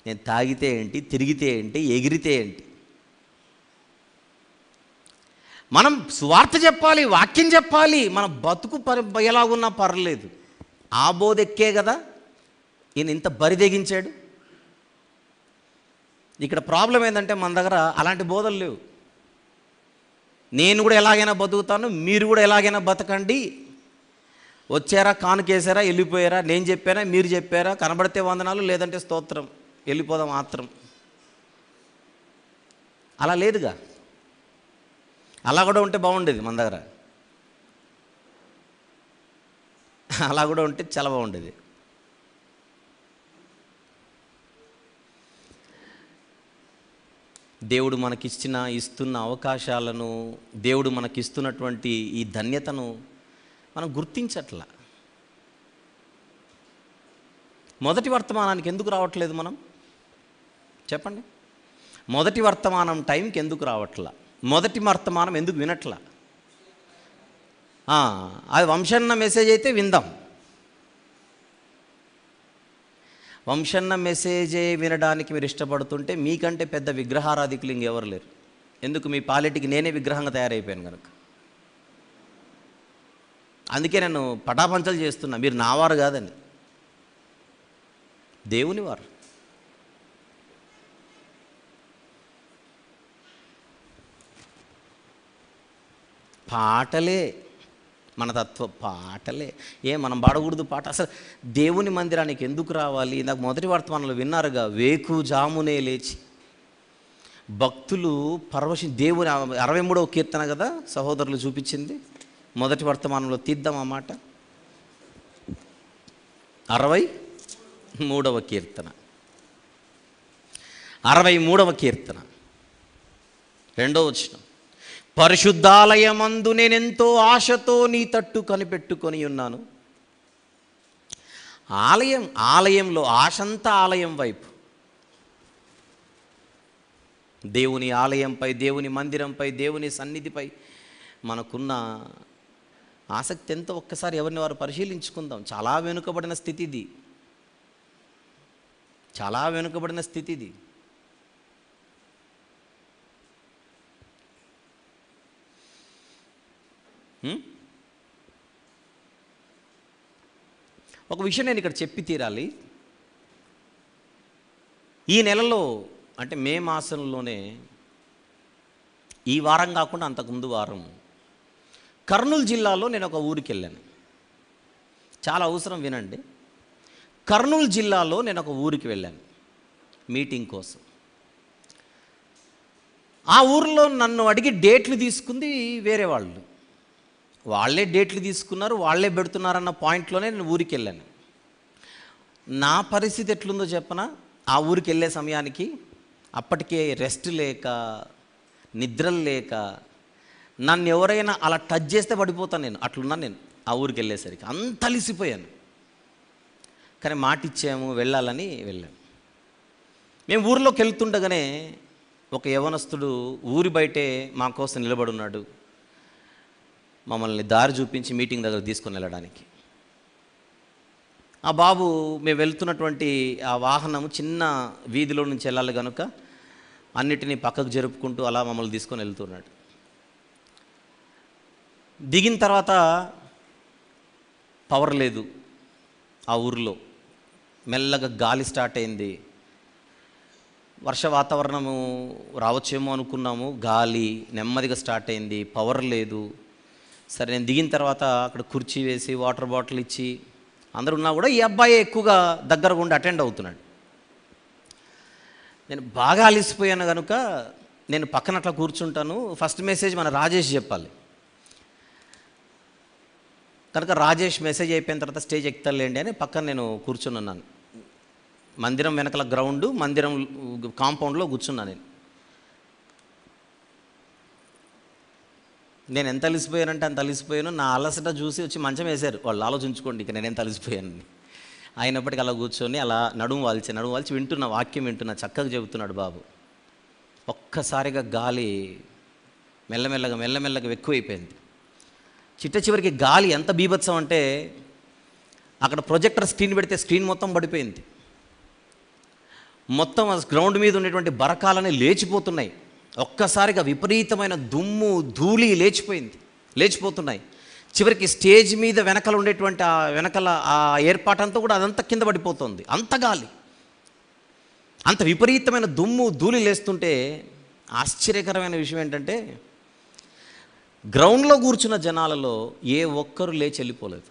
నేను తాగితే ఏంటి, తిరిగితే ఏంటి, ఎగిరితే ఏంటి, మనం సువార్త చెప్పాలి, వాక్యం చెప్పాలి, మన బతుకు ఎలాగున్నా పర్లేదు. ఆ బోధెక్కే కదా ఈయన ఇంత బరిదెగించాడు. ఇక్కడ ప్రాబ్లం ఏంటంటే మన దగ్గర అలాంటి బోధలు లేవు. నేను కూడా ఎలాగైనా బతుకుతాను, మీరు కూడా ఎలాగైనా బతకండి, వచ్చారా కానుకేసారా వెళ్ళిపోయారా, నేను చెప్పారా మీరు చెప్పారా, కనబడితే వందనాలు లేదంటే స్తోత్రం, వెళ్ళిపోదాం మాత్రం. అలా లేదుగా. అలా కూడా ఉంటే బాగుండేది మన దగ్గర, అలా కూడా ఉంటే చాలా బాగుండేది. దేవుడు ఇస్తున్న అవకాశాలను, దేవుడు మనకిస్తున్నటువంటి ఈ ధన్యతను మనం గుర్తించట్లా. మొదటి వర్తమానానికి ఎందుకు రావట్లేదు మనం? చెప్పండి. మొదటి వర్తమానం టైంకి ఎందుకు రావట్లా? మొదటి వర్తమానం ఎందుకు వినట్లా? అది వంశన్న మెసేజ్ అయితే విందాం. వంశన్న మెసేజే వినడానికి మీరు ఇష్టపడుతుంటే మీకంటే పెద్ద విగ్రహారాధికులు ఇంకెవరు లేరు. ఎందుకు? మీ పాలిటికి నేనే విగ్రహంగా తయారైపోయాను కనుక. అందుకే నేను పటాపంచలు చేస్తున్నా. మీరు నావారు కాదని, దేవుని వారు. పాటలే మన తత్వ, పాటలే. మనం పాడకూడదు పాట? అసలు దేవుని మందిరానికి ఎందుకు రావాలి? నాకు మొదటి వర్తమానంలో విన్నారుగా, వేకు జామునే లేచి భక్తులు దేవుని 63వ కీర్తన కదా సహోదరులు చూపించింది. మొదటి వర్తమానంలో తీద్దాం ఆ మాట. 63వ కీర్తన, 63వ కీర్తన 2వ వచనం. పరిశుద్ధాలయమందు నేనెంతో ఆశతో నీ తట్టు కనిపెట్టుకొని ఉన్నాను. ఆలయంలో ఆశంతా ఆలయం వైపు, దేవుని ఆలయంపై, దేవుని మందిరంపై, దేవుని సన్నిధిపై మనకున్న ఆసక్తి ఎంతో ఒక్కసారి ఎవరిని వారు పరిశీలించుకుందాం. చాలా వెనుకబడిన స్థితి ఇది, చాలా వెనుకబడిన స్థితి ఇది. ఒక విషయం నేను ఇక్కడ చెప్పి తీరాలి. ఈ నెలలో అంటే మే మాసంలోనే, ఈ వారం కాకుండా అంతకుముందు వారం, కర్నూలు జిల్లాలో నేను ఒక ఊరికి వెళ్ళాను. చాలా అవసరం, వినండి. కర్నూలు జిల్లాలో నేను ఒక ఊరికి వెళ్ళాను మీటింగ్ కోసం. ఆ ఊరిలో నన్ను అడిగి డేట్లు తీసుకుంది వేరే వాళ్ళు. వాళ్ళే డేట్లు తీసుకున్నారు, వాళ్ళే పెడుతున్నారన్న పాయింట్లోనే నేను ఊరికి వెళ్ళాను. నా పరిస్థితి ఎట్లుందో చెప్పనా? ఆ ఊరికి వెళ్ళే సమయానికి అప్పటికే రెస్ట్ లేక, నిద్రలు లేక, నన్ను ఎవరైనా అలా టచ్ చేస్తే పడిపోతాను నేను. అట్లున్నాను నేను ఆ ఊరికి వెళ్ళేసరికి. అంత అలిసిపోయాను. కానీ మాట ఇచ్చాము, వెళ్ళాలని వెళ్ళాము. మేము ఊరిలోకి వెళ్తుండగానే ఒక యవనస్తుడు ఊరి బయటే మా కోసం నిలబడున్నాడు, మమ్మల్ని దారి చూపించి మీటింగ్ దగ్గర తీసుకొని వెళ్ళడానికి. ఆ బాబు మేము వెళ్తున్నటువంటి ఆ వాహనం చిన్న వీధిలో నుంచి వెళ్ళాలి కనుక అన్నిటినీ పక్కకు జరుపుకుంటూ అలా మమ్మల్ని తీసుకొని వెళ్తున్నాడు. దిగిన తర్వాత పవర్ లేదు ఆ ఊరిలో. మెల్లగా గాలి స్టార్ట్ అయింది. వర్ష వాతావరణము రావచ్చేమో అనుకున్నాము. గాలి నెమ్మదిగా స్టార్ట్ అయింది, పవర్ లేదు. సరే, నేను దిగిన తర్వాత అక్కడ కుర్చీ వేసి వాటర్ బాటిల్ ఇచ్చి అందరూ ఉన్నా కూడా ఈ అబ్బాయి ఎక్కువగా దగ్గరగా ఉండి అటెండ్ అవుతున్నాడు. నేను బాగా అలిసిపోయాను కనుక నేను పక్కన అట్లా కూర్చుంటాను. ఫస్ట్ మెసేజ్ మన రాజేష్ చెప్పాలి కనుక రాజేష్ మెసేజ్ అయిపోయిన తర్వాత స్టేజ్ ఎక్కుతారులేండి అని పక్కన నేను కూర్చుని ఉన్నాను. మందిరం వెనకల గ్రౌండ్, మందిరం కాంపౌండ్లో కూర్చున్నాను నేను ఎంత అలిసిపోయానంటే అంత అలిసిపోయాను. నా అలసట చూసి వచ్చి మంచం వేశారు వాళ్ళు. ఆలోచించుకోండి ఇక నేనెంత అలిసిపోయానని. అయినప్పటికీ అలా కూర్చొని అలా నడుము వాల్చి వింటున్నా, వాక్యం వింటున్నా. చక్కగా చెబుతున్నాడు బాబు. ఒక్కసారిగా గాలి మెల్లమెల్లగా ఎక్కువైపోయింది. చివరికి గాలి ఎంత బీభత్సం అంటే అక్కడ ప్రొజెక్టర్ స్క్రీన్ పెడితే స్క్రీన్ మొత్తం పడిపోయింది. మొత్తం గ్రౌండ్ మీద ఉండేటువంటి బరకాలని లేచిపోతున్నాయి. ఒక్కసారిగా విపరీతమైన దుమ్ము ధూళి లేచిపోతున్నాయి. చివరికి స్టేజ్ మీద వెనకల ఉండేటువంటి వెనకల ఆ ఏర్పాటంతా కూడా అదంతా కింద పడిపోతుంది. అంత గాలి, అంత విపరీతమైన దుమ్ము ధూళి లేస్తుంటే ఆశ్చర్యకరమైన విషయం ఏంటంటే గ్రౌండ్లో కూర్చున్న జనాలలో ఏ ఒక్కరు లేచి వెళ్ళిపోలేదు.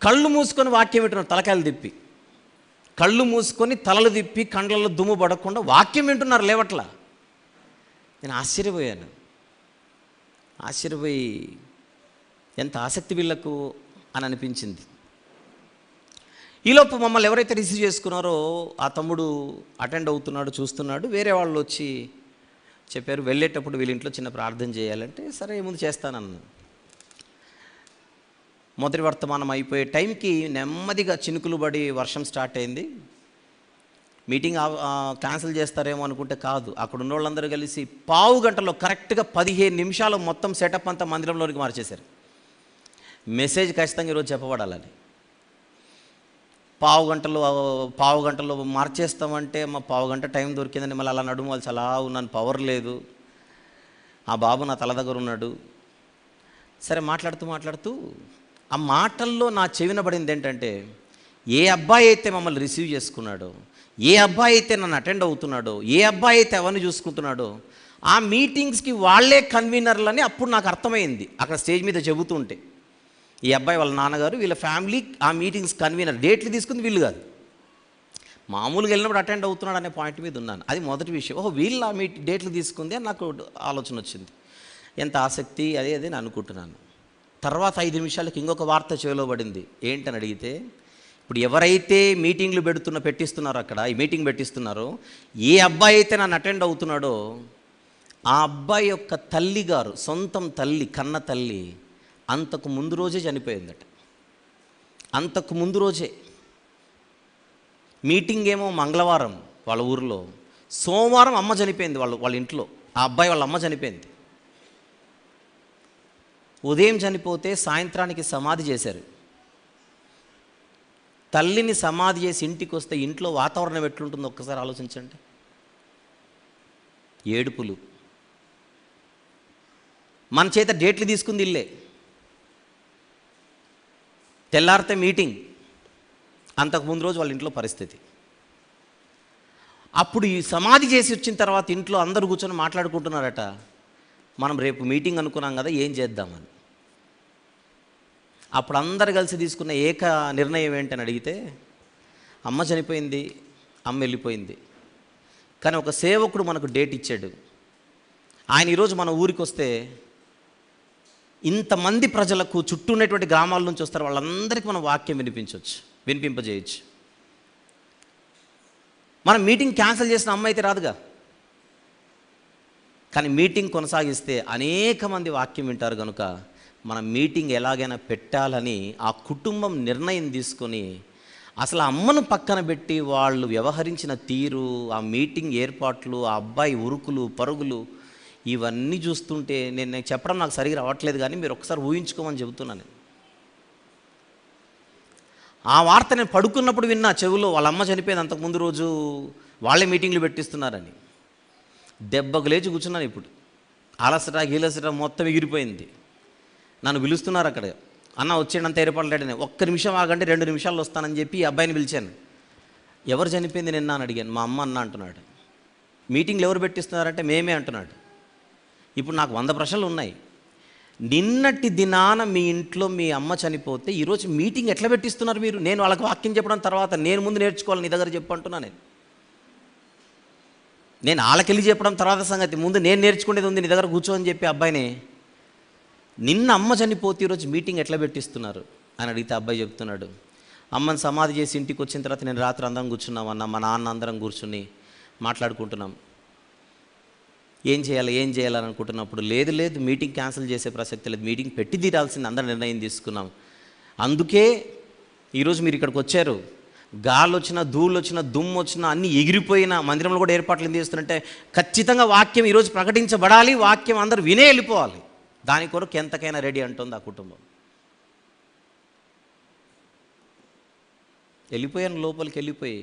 కళ్ళు మూసుకొని వాక్యం వింటున్నారు, తలకాయలు తిప్పి కళ్ళు మూసుకొని తలలు తిప్పి కండ్లలో దుమ్ము పడకుండా వాక్యం వింటున్నారు, లేవట్లా. నేను ఆశ్చర్యపోయాను. ఎంత ఆసక్తి వీళ్ళకు అని అనిపించింది. ఈలోపు మమ్మల్ని ఎవరైతే రిసీవ్ చేసుకున్నారో ఆ తమ్ముడు అటెండ్ అవుతున్నాడు, చూస్తున్నాడు. వేరే వాళ్ళు వచ్చి చెప్పారు, వెళ్ళేటప్పుడు వీళ్ళ ఇంట్లో చిన్న ప్రార్థన చేయాలంటే సరే ముందు చేస్తానన్నాను. మొదటి వర్తమానం అయిపోయే టైంకి నెమ్మదిగా చినుకులు పడి వర్షం స్టార్ట్ అయింది. మీటింగ్ క్యాన్సిల్ చేస్తారేమో అనుకుంటే కాదు, అక్కడ ఉన్న వాళ్ళందరూ కలిసి పావు గంటలో కరెక్ట్గా 15 నిమిషాలు మొత్తం సెటప్ అంతా మందిరంలోనికి మార్చేశారు. మెసేజ్ ఖచ్చితంగా ఈరోజు చెప్పబడాలని. పావు గంటలో మార్చేస్తామంటే మా పావు గంట టైం దొరికిందని మళ్ళీ అలా నడుము వాళ్ళు చాలా ఉన్నాను, పవర్ లేదు. ఆ బాబు నా తల దగ్గర ఉన్నాడు. సరే మాట్లాడుతూ ఆ మాటల్లో నా చెవిన పడింది ఏంటంటే, ఏ అబ్బాయి అయితే మమ్మల్ని రిసీవ్ చేసుకున్నాడో, ఏ అబ్బాయి అయితే నన్ను అటెండ్ అవుతున్నాడో, ఏ అబ్బాయి అయితే అవన్నీ చూసుకుంటున్నాడో ఆ మీటింగ్స్కి వాళ్ళే కన్వీనర్లని అప్పుడు నాకు అర్థమైంది. అక్కడ స్టేజ్ మీద చెబుతుంటే ఈ అబ్బాయి వాళ్ళ నాన్నగారు వీళ్ళ ఫ్యామిలీ ఆ మీటింగ్స్ కన్వీనర్, డేట్లు తీసుకుంది వీళ్ళు కాదు, మామూలుగా వెళ్ళినప్పుడు అటెండ్ అవుతున్నాడు అనే పాయింట్ మీద ఉన్నాను. అది మొదటి విషయం. వీళ్ళు ఆ డేట్లు తీసుకుంది అని నాకు ఆలోచన వచ్చింది. ఎంత ఆసక్తి అదే నేను అనుకుంటున్నాను. తర్వాత 5 నిమిషాలకి ఇంకొక వార్త చెవిలో పడింది. ఏంటని అడిగితే, ఇప్పుడు ఎవరైతే మీటింగ్లు పెట్టిస్తున్నారో అక్కడ ఈ మీటింగ్ పెట్టిస్తున్నారో, ఏ అబ్బాయి అయితే నన్ను అటెండ్ అవుతున్నాడో ఆ అబ్బాయి యొక్క తల్లి గారు, సొంతం తల్లి, కన్న తల్లి అంతకు ముందు రోజే చనిపోయిందట. అంతకు ముందు రోజే. మీటింగ్ ఏమో మంగళవారం వాళ్ళ ఊరిలో, సోమవారం అమ్మ చనిపోయింది వాళ్ళ ఇంట్లో. ఆ అబ్బాయి వాళ్ళ అమ్మ చనిపోయింది. ఉదయం చనిపోతే సాయంత్రానికి సమాధి చేశారు. తల్లిని సమాధి చేసి ఇంటికి వస్తే ఇంట్లో వాతావరణం ఎట్లుంటుందో ఒక్కసారి ఆలోచించండి. ఏడుపులు. మన చేత డేట్లు తీసుకుంది ఇల్లే. తెల్లారితే మీటింగ్. అంతకుముందు రోజు వాళ్ళ ఇంట్లో పరిస్థితి. అప్పుడు ఈ సమాధి చేసి వచ్చిన తర్వాత ఇంట్లో అందరూ కూర్చొని మాట్లాడుకుంటున్నారట, మనం రేపు మీటింగ్ అనుకున్నాం కదా, ఏం చేద్దామని. అప్పుడు అందరు కలిసి తీసుకున్న ఏక నిర్ణయం ఏంటని అడిగితే, అమ్మ చనిపోయింది, అమ్మ వెళ్ళిపోయింది, కానీ ఒక సేవకుడు మనకు డేట్ ఇచ్చాడు. ఆయన ఈరోజు మన ఊరికి వస్తే ఇంతమంది ప్రజలకు చుట్టూ ఉన్నటువంటి గ్రామాల నుంచి వస్తారు, వాళ్ళందరికీ మనం వాక్యం వినిపింపజేయచ్చు. మనం మీటింగ్ క్యాన్సిల్ చేసిన అమ్మ అయితే రాదుగా, కానీ మీటింగ్ కొనసాగిస్తే అనేక మంది వాక్యం వింటారు. కనుక మనం మీటింగ్ ఎలాగైనా పెట్టాలని ఆ కుటుంబం నిర్ణయం తీసుకొని, అసలు ఆ అమ్మను పక్కన పెట్టి వాళ్ళు వ్యవహరించిన తీరు, ఆ మీటింగ్ ఏర్పాట్లు, ఆ అబ్బాయి ఉరుకులు పరుగులు, ఇవన్నీ చూస్తుంటే నేను చెప్పడం నాకు సరిగ్గా రావట్లేదు, కానీ మీరు ఒకసారి ఊహించుకోమని చెబుతున్నాను. ఆ వార్త నేను పడుకున్నప్పుడు విన్నా చెవులో, వాళ్ళ అమ్మ చనిపోయింది అంతకుముందు రోజు, వాళ్ళే మీటింగ్లు పెట్టిస్తున్నారని. దెబ్బకు లేచి కూర్చున్నాను. ఇప్పుడు అలసట మొత్తం ఎగిరిపోయింది. నన్ను పిలుస్తున్నారు అక్కడ, అన్న వచ్చేయండి, ఏర్పాట్లు రెడీ. 1 నిమిషం ఆగండి, 2 నిమిషాల్లో వస్తానని చెప్పి ఈ అబ్బాయిని పిలిచాను. ఎవరు చనిపోయింది నిన్న అని అడిగాను. మా అమ్మ అన్న అంటున్నాడు. మీటింగ్లు ఎవరు పెట్టిస్తున్నారంటే మేమే అంటున్నాడు. ఇప్పుడు నాకు 100 ప్రశ్నలు ఉన్నాయి. నిన్నటి దినాన మీ ఇంట్లో మీ అమ్మ చనిపోతే ఈరోజు మీటింగ్ ఎట్లా పెట్టిస్తున్నారు మీరు? నేను వాళ్ళకి వాక్యం చెప్పడం తర్వాత నేను ముందు నేర్చుకోవాలి, నీ దగ్గర చెప్పు అంటున్నా. నేను వాళ్ళకెళ్ళి చెప్పడం తర్వాత సంగతి, ముందు నేను నేర్చుకునేది ఉంది, నీ దగ్గర కూర్చో అని చెప్పి అబ్బాయిని, నిన్న అమ్మ చనిపోతే ఈరోజు మీటింగ్ ఎట్లా పెట్టిస్తున్నారు అని అడిగితే అబ్బాయి చెప్తున్నాడు, అమ్మని సమాధి చేసి ఇంటికి వచ్చిన తర్వాత నేను రాత్రి అందరం కూర్చున్నాం అన్న, మా నాన్న అందరం కూర్చుని మాట్లాడుకుంటున్నాం, ఏం చేయాలని అనుకుంటున్నప్పుడు, లేదు మీటింగ్ క్యాన్సిల్ చేసే ప్రసక్తి లేదు, మీటింగ్ పెట్టి తీరాల్సింది, అందరం నిర్ణయం తీసుకున్నాం. అందుకే ఈరోజు మీరు ఇక్కడికి వచ్చారు. గాలి వచ్చినా, ధూళ్ళు వచ్చినా, దుమ్ము వచ్చినా, అన్నీ ఎగిరిపోయినా మందిరంలో కూడా ఏర్పాట్లు ఏం చేస్తున్నట్టే, ఖచ్చితంగా వాక్యం ఈరోజు ప్రకటించబడాలి, వాక్యం అందరూ వినే వెళ్ళిపోవాలి. దాని కొరకు ఎంతకైనా రెడీ అంటుంది ఆ కుటుంబం. వెళ్ళిపోయాను, లోపలికి వెళ్ళిపోయి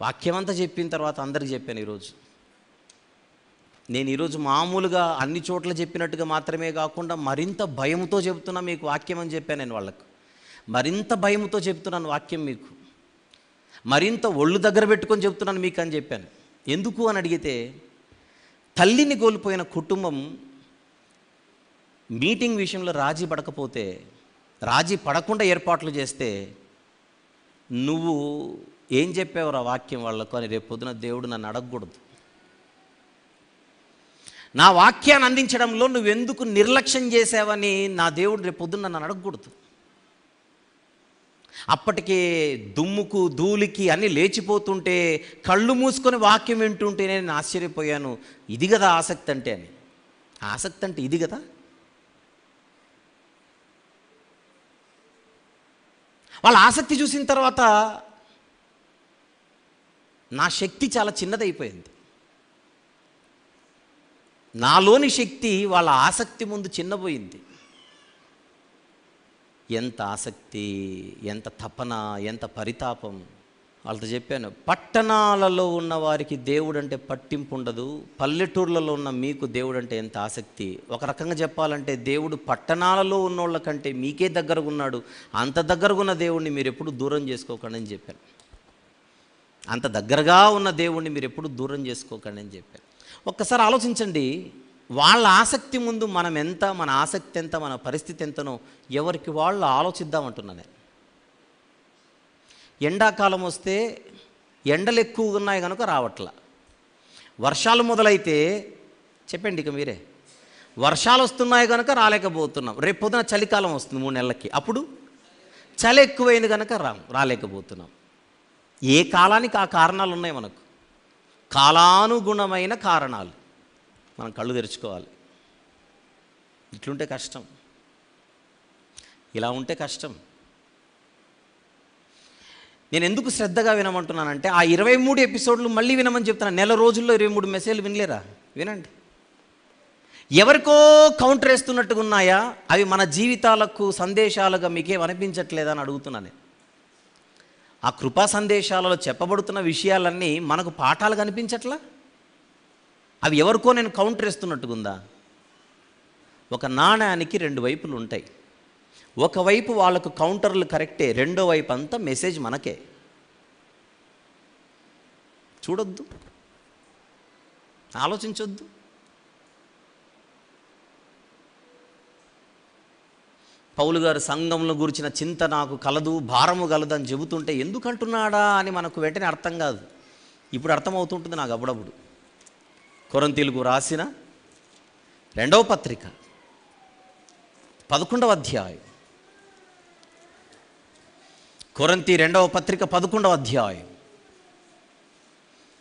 వాక్యం అంతా చెప్పిన తర్వాత అందరికి చెప్పాను. నేను ఈరోజు మామూలుగా అన్ని చోట్ల చెప్పినట్టుగా మాత్రమే కాకుండా మరింత భయంతో చెబుతున్నా మీకు వాక్యం అని చెప్పాను. నేను వాళ్ళకు మరింత భయంతో చెప్తున్నాను వాక్యం, మీకు మరింత ఒళ్ళు దగ్గర పెట్టుకొని చెప్తున్నాను మీకు అని చెప్పాను. ఎందుకు అని అడిగితే, తల్లిని కోల్పోయిన కుటుంబం మీటింగ్ విషయంలో రాజీ పడకపోతే, రాజీ పడకుండా ఏర్పాట్లు చేస్తే, నువ్వు ఏం చెప్పావురా వాక్యం వాళ్ళకు అని రేపు పొద్దున దేవుడు నన్ను అడగకూడదు. నా వాక్యాన్ని అందించడంలో నువ్వెందుకు నిర్లక్ష్యం చేసావని నా దేవుడు రేపు పొద్దున్న నన్ను అడగకూడదు. అప్పటికే దుమ్ముకు ధూళికి అన్నీ లేచిపోతుంటే కళ్ళు మూసుకొని వాక్యం వింటుంటే నేను ఆశ్చర్యపోయాను. ఇది కదా ఆసక్తి అంటే అని. ఆసక్తి అంటే ఇది కదా. వాళ్ళ ఆసక్తి చూసిన తర్వాత నా శక్తి చాలా చిన్నదైపోయింది. నాలోని శక్తి వాళ్ళ ఆసక్తి ముందు చిన్నపోయింది. ఎంత ఆసక్తి, ఎంత తపన, ఎంత పరితాపం. వాళ్ళతో చెప్పాను, పట్టణాలలో ఉన్న వారికి దేవుడు అంటే పట్టింపు ఉండదు, పల్లెటూర్లలో ఉన్న మీకు దేవుడు అంటే ఎంత ఆసక్తి. ఒక రకంగా చెప్పాలంటే దేవుడు పట్టణాలలో ఉన్నోళ్ళ కంటే మీకే దగ్గరగా ఉన్నాడు. అంత దగ్గరగా ఉన్న దేవుడిని మీరు ఎప్పుడు దూరం చేసుకోకండి అని చెప్పాను. అంత దగ్గరగా ఉన్న దేవుణ్ణి మీరు ఎప్పుడు దూరం చేసుకోకండి అని చెప్పాను. ఒక్కసారి ఆలోచించండి, వాళ్ళ ఆసక్తి ముందు మనం ఎంత, మన ఆసక్తి ఎంత, మన పరిస్థితి ఎంతనో ఎవరికి వాళ్ళు ఆలోచిద్దామంటున్నాను. ఎండాకాలం వస్తే ఎండలు ఎక్కువగా ఉన్నాయి కనుక రావట్లా. వర్షాలు మొదలైతే చెప్పండి ఇక మీరే, వర్షాలు వస్తున్నాయి కనుక రాలేకపోతున్నాం. రేపు పొద్దున చలికాలం వస్తుంది 3 నెలలకి, అప్పుడు చలి ఎక్కువైంది కనుక రాలేకపోతున్నాం. ఏ కాలానికి ఆ కారణాలు ఉన్నాయి మనకు, కాలానుగుణమైన కారణాలు. మనం కళ్ళు తెరుచుకోవాలి. ఇట్లుంటే కష్టం, ఇలా ఉంటే కష్టం. నేను ఎందుకు శ్రద్ధగా వినమంటున్నానంటే ఆ 23 ఎపిసోడ్లు మళ్ళీ వినమని చెప్తున్నాను. నెల రోజుల్లో 23 మెసేజ్లు వినలేరా? వినండి. ఎవరికో కౌంటర్ వేస్తున్నట్టుగా ఉన్నాయా? అవి మన జీవితాలకు సందేశాలుగా మీకేం అనిపించట్లేదా అని అడుగుతున్నాను. ఆ కృపా సందేశాలలో చెప్పబడుతున్న విషయాలన్నీ మనకు పాఠాలు కనిపించట్లా? అవి ఎవరికో నేను కౌంటర్ వేస్తున్నట్టుగుందా? ఒక నాణ్యానికి 2 వైపులు ఉంటాయి. ఒకవైపు వాళ్ళకు కౌంటర్లు కరెక్టే, రెండో వైపు అంతా మెసేజ్ మనకే. చూడొద్దు, ఆలోచించొద్దు. పౌలు గారు సంఘంలో గురించిన చింత నాకు కలదు, భారము కలదు అని చెబుతుంటే ఎందుకంటున్నాడా అని మనకు వెంటనే అర్థం కాదు. ఇప్పుడు అర్థమవుతుంటుంది నాకు అప్పుడప్పుడు. కొరింథీయులకు రాసిన 2వ పత్రిక 11వ అధ్యాయం. కొరింథీ 2వ పత్రిక 11వ అధ్యాయం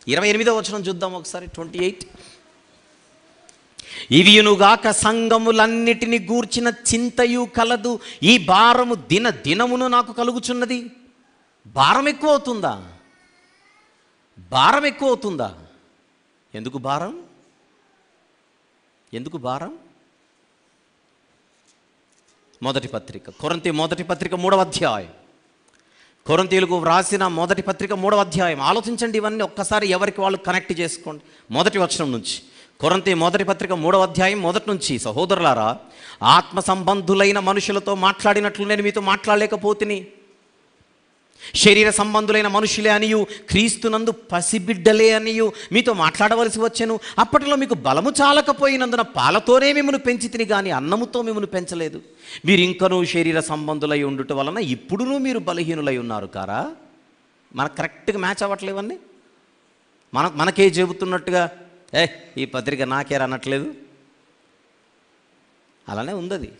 28వ వచనం చూద్దాం ఒకసారి. 28. ఇవియునుగాక సంఘములన్నిటిని గూర్చిన చింతయు కలదు, ఈ భారము దినమును నాకు కలుగుచున్నది. భారం ఎక్కువ అవుతుందా? భారం ఎక్కువ అవుతుందా? ఎందుకు భారం? ఎందుకు భారం? మొదటి పత్రిక కొరింథీ మొదటి పత్రిక 3వ అధ్యాయం. కొరింథీయులకు వ్రాసిన మొదటి పత్రిక 3వ అధ్యాయం. ఆలోచించండి, ఇవన్నీ ఒక్కసారి ఎవరికి వాళ్ళు కనెక్ట్ చేసుకోండి. మొదటి వచనం నుంచి కొరింథీ మొదటి పత్రిక 3వ అధ్యాయం మొదటి నుంచి. సహోదరులారా, ఆత్మ సంబంధులైన మనుషులతో మాట్లాడినట్లు నేను మీతో మాట్లాడలేకపోతిని. శరీర సంబంధులైన మనుషులే అనియు క్రీస్తునందు పసిబిడ్డలే అనియు మీతో మాట్లాడవలసి వచ్చెను. అప్పట్లో మీకు బలము చాలకపోయినందున పాలతోనే మిమ్మల్ని పెంచి తిని కానీ అన్నముతో మిమ్మల్ని పెంచలేదు. మీరు ఇంకనూ శరీర సంబంధులై ఉండుట వలన ఇప్పుడునూ మీరు బలహీనులై ఉన్నారు కారా? మనకు కరెక్ట్గా మ్యాచ్ అవ్వట్లేవన్నీ. మనకే చెబుతున్నట్టుగా ఈ పత్రిక నాకేరా అనట్లేదు. అలానే ఉంది.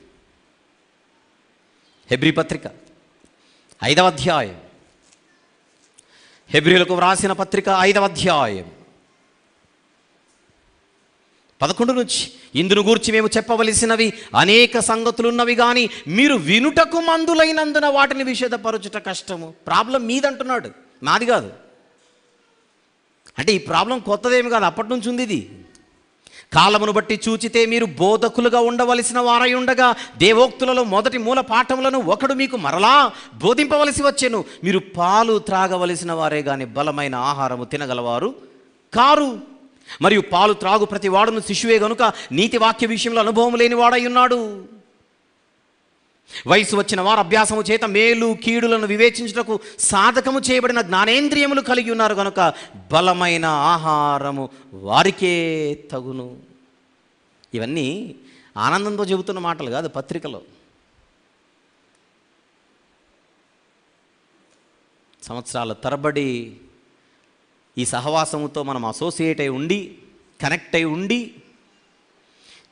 హెబ్రీ పత్రిక 5వ అధ్యాయం. హెబ్రీలకు వ్రాసిన పత్రిక 5వ అధ్యాయం 11 నుంచి. ఇందును గూర్చి మేము చెప్పవలసినవి అనేక సంగతులున్నవి కానీ మీరు వినుటకు మందులైనందున వాటిని విషదపరచుట కష్టము. ప్రాబ్లం మీదంటున్నాడు, నాది కాదు. అంటే ఈ ప్రాబ్లం కొత్తదేమి కాదు, అప్పటి నుంచి ఉంది ఇది. కాలమును బట్టి చూచితే మీరు బోధకులుగా ఉండవలసిన వారై ఉండగా దేవోక్తులలో మొదటి మూల పాఠములను ఒకడు మీకు మరలా బోధింపవలసి వచ్చెను. మీరు పాలు త్రాగవలసిన వారే గాని బలమైన ఆహారము తినగలవారు కారు. మరియు పాలు త్రాగు ప్రతి వాడును శిశువే గనుక నీతి వాక్య విషయంలో అనుభవం లేని వాడై ఉన్నాడు. వయసు వచ్చిన వారు అభ్యాసము చేత మేలు కీడులను వివేచించుటకు సాధకము చేయబడిన జ్ఞానేంద్రియములు కలిగి ఉన్నారు కనుక బలమైన ఆహారము వారికే తగును. ఇవన్నీ ఆనందంతో చెబుతున్న మాటలు కాదు, పత్రికలో. సంవత్సరాల తరబడి ఈ సహవాసముతో మనం అసోసియేట్ అయి ఉండి, కనెక్ట్ అయి ఉండి,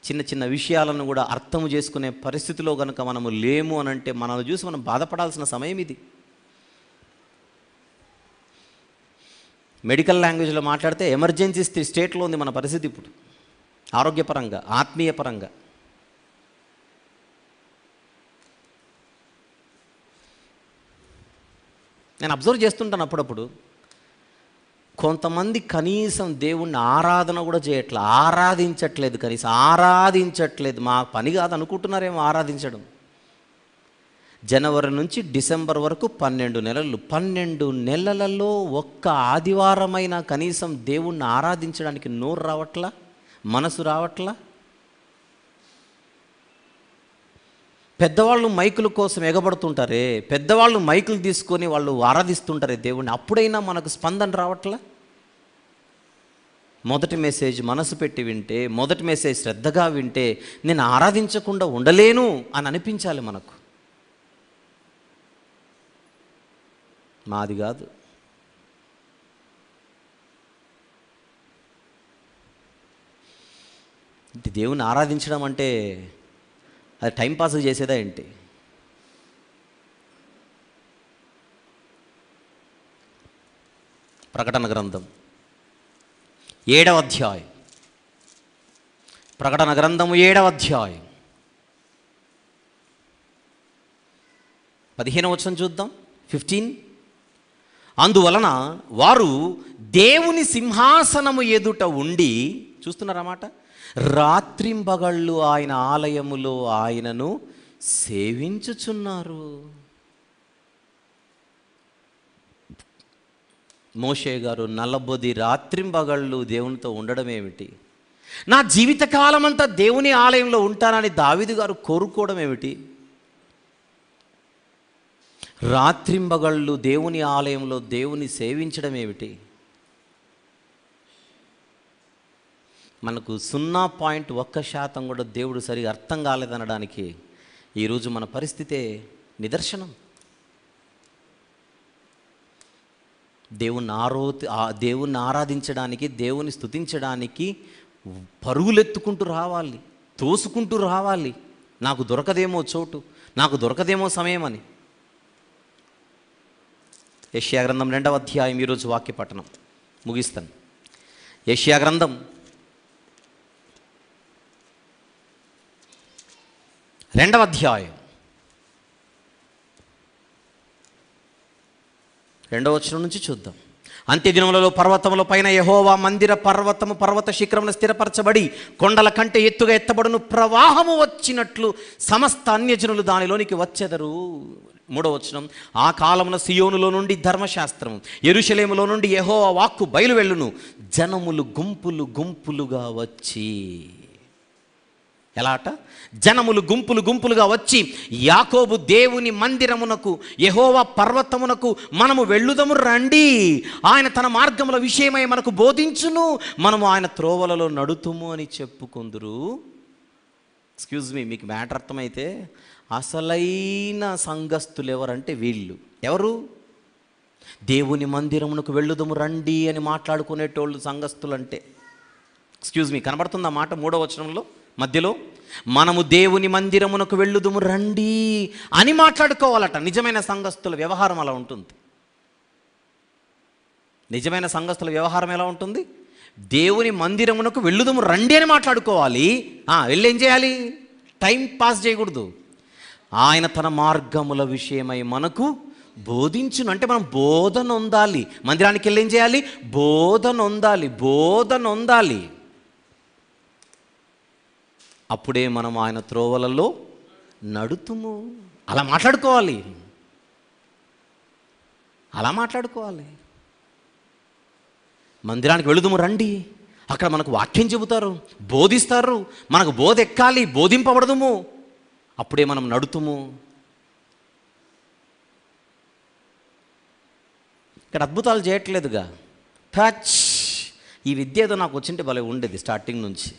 చిన్న చిన్న విషయాలను కూడా అర్థము చేసుకునే పరిస్థితిలో కనుక మనము లేము అని అంటే మనల్ని చూసి మనం బాధపడాల్సిన సమయం ఇది. మెడికల్ లాంగ్వేజ్లో మాట్లాడితే ఎమర్జెన్సీ స్టేట్లో ఉంది మన పరిస్థితి ఇప్పుడు, ఆరోగ్యపరంగా, ఆత్మీయపరంగా. నేను అబ్జర్వ్ చేస్తుంటాను అప్పుడప్పుడు, కొంతమంది కనీసం దేవుణ్ణి ఆరాధన కూడా ఆరాధించట్లేదు, కనీసం ఆరాధించట్లేదు. మా పని కాదు అనుకుంటున్నారేమో ఆరాధించడం. జనవరి నుంచి డిసెంబర్ వరకు 12 నెలలు, 12 నెలలలో ఒక్క ఆదివారమైనా కనీసం దేవుణ్ణి ఆరాధించడానికి నోరు రావట్లా, మనసు రావట్లా. పెద్దవాళ్ళు మైకుల కోసం ఎగబడుతుంటారే, పెద్దవాళ్ళు మైకులు తీసుకొని వాళ్ళు ఆరాధిస్తుంటారే దేవుణ్ణి, అప్పుడైనా మనకు స్పందన రావట్లా. మొదటి మెసేజ్ మనసు పెట్టి వింటే, మొదటి మెసేజ్ శ్రద్ధగా వింటే నేను ఆరాధించకుండా ఉండలేను అని అనిపించాలి మనకు. మాది కాదు. దేవుని ఆరాధించడం అంటే అది టైంపాస్ చేసేదా ఏంటి? ప్రకటన గ్రంథం 7వ అధ్యాయం, ప్రకటన గ్రంథము 7వ అధ్యాయం 15వ వచనం చూద్దాం. 15. అందువలన వారు దేవుని సింహాసనము ఎదుట ఉండి, చూస్తున్నారన్నమాట, రాత్రింబగళ్ళు ఆయన ఆలయములో ఆయనను సేవించుచున్నారు. మోషే గారు 40 రాత్రింబగళ్ళు దేవునితో ఉండడం ఏమిటి? నా జీవితకాలం అంతా దేవుని ఆలయంలో ఉంటానని దావీదు గారు కోరుకోవడం ఏమిటి? రాత్రింబగళ్ళు దేవుని ఆలయంలో దేవుని సేవించడం ఏమిటి? మనకు 0.1% కూడా దేవుడు సరిగా అర్థం కాలేదనడానికి ఈరోజు మన పరిస్థితే నిదర్శనం. దేవుణ్ణి ఆరాధించడానికి, దేవుని స్తుతించడానికి పరుగులెత్తుకుంటూ రావాలి, తోసుకుంటూ రావాలి. నాకు దొరకదేమో చోటు, నాకు దొరకదేమో సమయం అని. యెషయా గ్రంథం 2వ అధ్యాయం ఈరోజు వాక్య పఠనం ముగిస్తాను. యెషయా గ్రంథం 2వ అధ్యాయం 2వ వచనం నుంచి చూద్దాం. అంత్యదినములలో పర్వతముల పైన యెహోవా మందిర పర్వత శిఖరమున స్థిరపరచబడి కొండల కంటే ఎత్తుగా ఎత్తబడును, ప్రవాహము వచ్చినట్లు సమస్త అన్యజనులు దానిలోనికి వచ్చెదరు. 3వ వచనం, ఆ కాలమున సియోనులో నుండి ధర్మశాస్త్రము, యెరూషలేములో నుండి యెహోవా వాక్కు బయలువెళ్ళును, జనములు గుంపులు గుంపులుగా వచ్చి. ఎలాట? జనములు గుంపులు గుంపులుగా వచ్చి యాకోబు దేవుని మందిరమునకు, యెహోవా పర్వతమునకు మనము వెళ్ళుదము రండి, ఆయన తన మార్గముల విషయమై మనకు బోధించును, మనము ఆయన త్రోవలలో నడుతుము అని చెప్పుకుందురు. ఎక్స్క్యూజ్ మీ, మీకు మ్యాటర్ అర్థమైతే అసలైన సంఘస్థులు ఎవరంటే వీళ్ళు. ఎవరు? దేవుని మందిరమునకు వెళ్ళుదము రండి అని మాట్లాడుకునేటోళ్ళు సంఘస్థులు అంటే. ఎక్స్క్యూజ్ మీ, కనబడుతుంది ఆ మాట 3వ వచనంలో మధ్యలో, మనము దేవుని మందిరమునకు వెళ్ళుదుము రండి అని మాట్లాడుకోవాలట. నిజమైన సంఘస్థుల వ్యవహారం అలా ఉంటుంది. నిజమైన సంఘస్థుల వ్యవహారం ఎలా ఉంటుంది? దేవుని మందిరమునకు వెళ్ళుదుము రండి అని మాట్లాడుకోవాలి. వెళ్ళి ఏం చేయాలి? టైం పాస్ చేయకూడదు. ఆయన తన మార్గముల విషయమై మనకు బోధించును. అంటే మనం బోధన పొందాలి. మందిరానికి వెళ్ళి ఏం చేయాలి? బోధన పొందాలి. అప్పుడే మనం ఆయన త్రోవలలో నడుతుము. అలా మాట్లాడుకోవాలి. మందిరానికి వెళుదుము రండి, అక్కడ మనకు వాక్యం చెబుతారు, బోధిస్తారు, మనకు బోధ ఎక్కాలి, బోధింపబడదుము, అప్పుడే మనం నడుతుము. ఇక్కడ అద్భుతాలు చేయట్లేదుగా. టచ్, ఈ విద్య ఏదో నాకు వచ్చింటే భలే ఉండేది స్టార్టింగ్ నుంచి.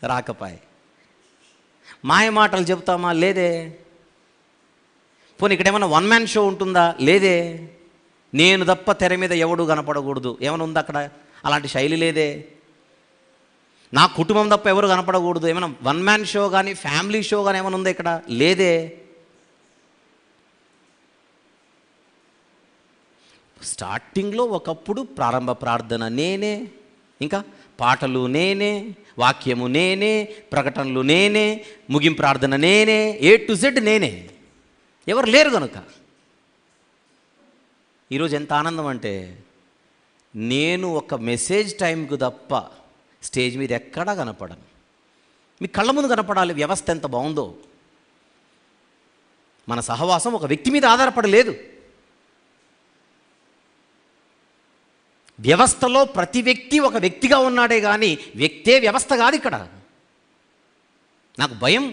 రాకపాయ్. మాయ మాటలు చెబుతామా? లేదే. పోనీ ఇక్కడ ఏమన్నా 1 మ్యాన్ షో ఉంటుందా? లేదే. నేను తప్ప తెర మీద ఎవడు కనపడకూడదు ఏమైనా ఉందా అక్కడ? అలాంటి శైలి లేదే. నా కుటుంబం తప్ప ఎవరు కనపడకూడదు ఏమైనా 1 మ్యాన్ షో కానీ ఫ్యామిలీ షో కానీ ఏమైనా ఉందా ఇక్కడ? లేదే. స్టార్టింగ్లో ఒకప్పుడు ప్రారంభ ప్రార్థన నేనే, ఇంకా పాటలు నేనే, వాక్యము నేనే, ప్రకటనలు నేనే, ముగింపు ప్రార్థన నేనే, A to Z నేనే, ఎవరు లేరు కనుక. ఈరోజు ఎంత ఆనందం అంటే నేను ఒక మెసేజ్ టైంకు తప్ప స్టేజ్ మీద ఎక్కడా కనపడను. మీ కళ్ళ ముందు కనపడాలి. వ్యవస్థ ఎంత బాగుందో. మన సహవాసం ఒక వ్యక్తి మీద ఆధారపడలేదు. వ్యవస్థలో ప్రతి వ్యక్తి ఒక వ్యక్తిగా ఉన్నాడే కానీ వ్యక్తే వ్యవస్థ కాదు. ఇక్కడ నాకు భయం.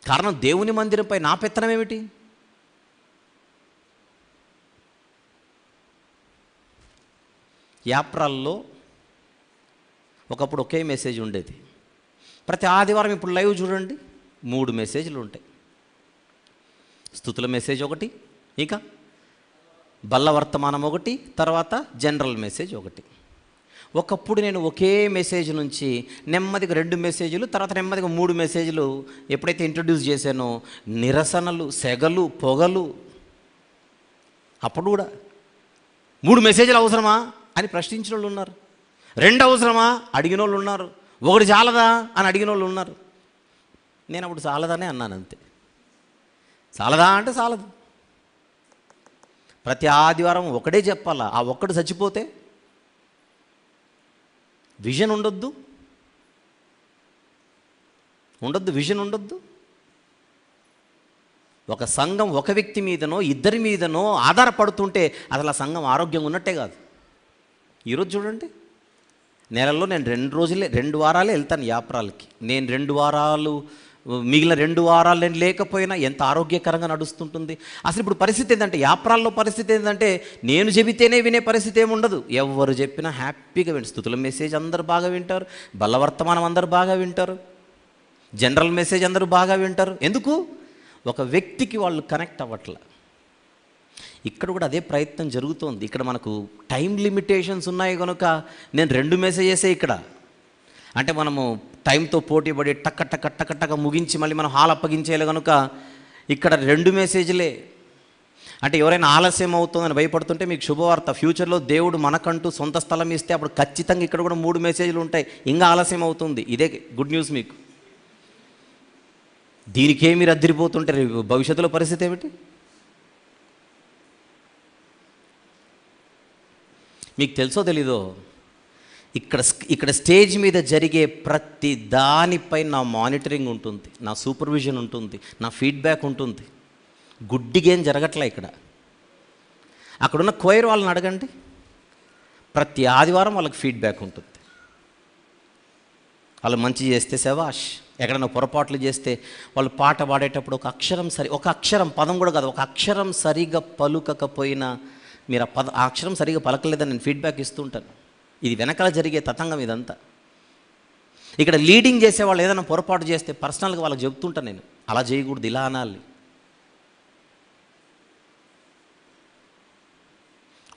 కారణం దేవుని మందిరంపై నా పెత్తనం ఏమిటి? యాప్రాల్లో ఒకప్పుడు ఒకే మెసేజ్ ఉండేది. ప్రతి ఆదివారం ఇప్పుడు లైవ్ చూడండి 3 మెసేజ్లు ఉంటాయి. స్తుతుల మెసేజ్ ఒకటి, ఇంకా బల్ల వర్తమానం ఒకటి, తర్వాత జనరల్ మెసేజ్ ఒకటి. ఒకప్పుడు నేను ఒకే మెసేజ్ నుంచి నెమ్మదిగా 2 మెసేజ్లు, తర్వాత నెమ్మదిగా 3 మెసేజ్లు ఎప్పుడైతే ఇంట్రడ్యూస్ చేశానో నిరసనలు, సెగలు, పొగలు. అప్పుడు కూడా 3 మెసేజ్లు అవసరమా అని ప్రశ్నించిన వాళ్ళు ఉన్నారు. 2 అవసరమా అడిగిన వాళ్ళు ఉన్నారు. 1 చాలదా అని అడిగిన వాళ్ళు ఉన్నారు. నేను అప్పుడు చాలదనే అన్నాను, అంతే. చాలదా అంటే చాలదు. ప్రతి ఆదివారం ఒకటే చెప్పాలా. ఆ ఒక్కడు చచ్చిపోతే విజన్ ఉండొద్దు, విజన్ ఉండొద్దు. ఒక సంఘం ఒక వ్యక్తి మీదనో 2 మీదనో ఆధారపడుతుంటే అసలు ఆ సంఘం ఆరోగ్యంగా ఉన్నట్టే కాదు. ఈరోజు చూడండి, నెలలో నేను 2 వారాలే వెళ్తాను యాప్రాలకి. నేను 2 వారాలు, మిగిలిన 2 వారాలు నేను లేకపోయినా ఎంత ఆరోగ్యకరంగా నడుస్తుంటుంది. అసలు ఇప్పుడు పరిస్థితి ఏంటంటే, యాప్రాల్లో పరిస్థితి ఏంటంటే నేను చెబితేనే వినే పరిస్థితి ఏమి ఉండదు. ఎవరు చెప్పినా హ్యాపీగా వింటారు. స్తుతుల మెసేజ్ అందరూ బాగా వింటారు, బలవర్తమానం అందరూ బాగా వింటారు, జనరల్ మెసేజ్ అందరూ బాగా వింటారు. ఎందుకు? ఒక వ్యక్తికి వాళ్ళు కనెక్ట్ అవ్వట్ల. ఇక్కడ కూడా అదే ప్రయత్నం జరుగుతోంది. ఇక్కడ మనకు టైం లిమిటేషన్స్ ఉన్నాయి కనుక నేను 2 మెసేజెసే ఇక్కడ. అంటే మనము టైంతో పోటీ పడి టక్క ముగించి మళ్ళీ మనం హాల్ అప్పగించేయాలి కనుక ఇక్కడ 2 మెసేజ్లే. అంటే ఎవరైనా ఆలస్యం అవుతుందని భయపడుతుంటే మీకు శుభవార్త. ఫ్యూచర్లో దేవుడు మనకంటూ సొంత స్థలం ఇస్తే అప్పుడు ఖచ్చితంగా ఇక్కడ కూడా 3 మెసేజ్లు ఉంటాయి. ఇంకా ఆలస్యం అవుతుంది. ఇదే గుడ్ న్యూస్ మీకు. దీనికేమి రద్దిరిపోతుంటే భవిష్యత్తులో పరిస్థితి ఏమిటి? మీకు తెలుసో తెలీదో, ఇక్కడ స్టేజ్ మీద జరిగే ప్రతి దానిపై నా మానిటరింగ్ ఉంటుంది, నా సూపర్విజన్ ఉంటుంది, నా ఫీడ్బ్యాక్ ఉంటుంది. గుడ్డిగేం జరగట్లే ఇక్కడ. అక్కడున్న కోయర్ వాళ్ళని అడగండి, ప్రతి ఆదివారం వాళ్ళకి ఫీడ్బ్యాక్ ఉంటుంది. వాళ్ళు మంచి చేస్తే శభాష్, ఎక్కడైనా పొరపాట్లు చేస్తే వాళ్ళు పాట పాడేటప్పుడు ఒక అక్షరం పదం కూడా కాదు, ఒక అక్షరం సరిగా పలుకకపోయినా మీరు ఆ అక్షరం సరిగా పలకలేదని నేను ఫీడ్బ్యాక్ ఇస్తుంటాను. ఇది వెనకాల జరిగే తతంగం ఇదంతా. ఇక్కడ లీడింగ్ చేసేవాళ్ళు ఏదైనా పొరపాటు చేస్తే పర్సనల్గా వాళ్ళకి చెప్తుంటాను నేను, అలా చేయకూడదు, ఇలా అనాలి.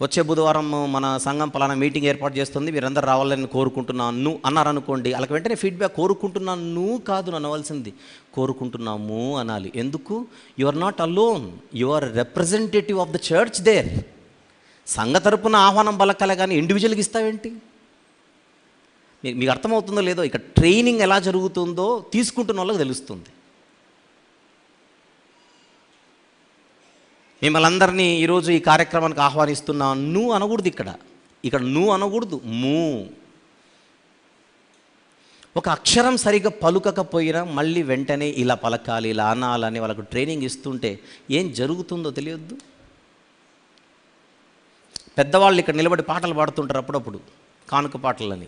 వచ్చే బుధవారం మన సంఘం పలానా మీటింగ్ ఏర్పాటు చేస్తుంది, మీరందరూ రావాలని కోరుకుంటున్నాను అన్నారనుకోండి, వాళ్ళకి వెంటనే ఫీడ్బ్యాక్ కోరుకుంటున్నాను కాదు అనవలసింది, కోరుకుంటున్నాము అనాలి. ఎందుకు? You are not alone, you are representative of the church there. సంఘ తరపున ఆహ్వానం పలకాలే కానీ ఇండివిజువల్గా ఇస్తావేంటి? మీకు అర్థమవుతుందో లేదో, ఇక్కడ ట్రైనింగ్ ఎలా జరుగుతుందో తీసుకుంటున్న వాళ్ళకి తెలుస్తుంది. మిమ్మల్ని అందరినీ ఈరోజు ఈ కార్యక్రమానికి ఆహ్వానిస్తున్నాను. నువ్వు అనకూడదు ఇక్కడ నువ్వు అనకూడదు, ఒక అక్షరం సరిగ్గా పలుకకపోయినా మళ్ళీ వెంటనే ఇలా పలకాలి, ఇలా అనాలని వాళ్ళకు ట్రైనింగ్ ఇస్తుంటే ఏం జరుగుతుందో తెలియద్దు. పెద్దవాళ్ళు ఇక్కడ నిలబడి పాటలు పాడుతుంటారు అప్పుడప్పుడు, కానుక పాటలని.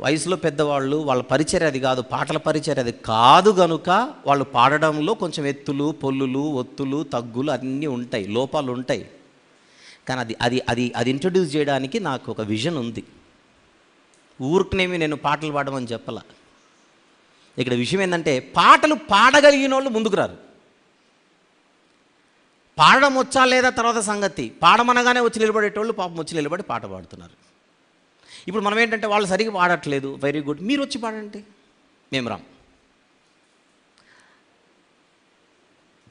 వయసులో పెద్దవాళ్ళు, వాళ్ళ పరిచర్య అది కాదు, పాటల పరిచర్య అది కాదు కనుక వాళ్ళు పాడడంలో కొంచెం ఎత్తులు, పొల్లులు, ఒత్తులు, తగ్గులు అన్నీ ఉంటాయి, లోపాలు ఉంటాయి. కానీ అది ఇంట్రడ్యూస్ చేయడానికి నాకు ఒక విజన్ ఉంది. ఊరికనేమి నేను పాటలు పాడమని చెప్పాల. ఇక్కడ విషయం ఏంటంటే, పాటలు పాడగలిగిన వాళ్ళు ముందుకు రారు. పాడడం వచ్చా లేదా తర్వాత సంగతి, పాడమనగానే వచ్చి నిలబడేటోళ్ళు పాపం వచ్చి నిలబడి పాట పాడుతున్నారు. ఇప్పుడు మనం ఏంటంటే, వాళ్ళు సరిగ్గా పాడట్లేదు, వెరీ గుడ్, మీరు వచ్చి పాడండి, మేము రాం.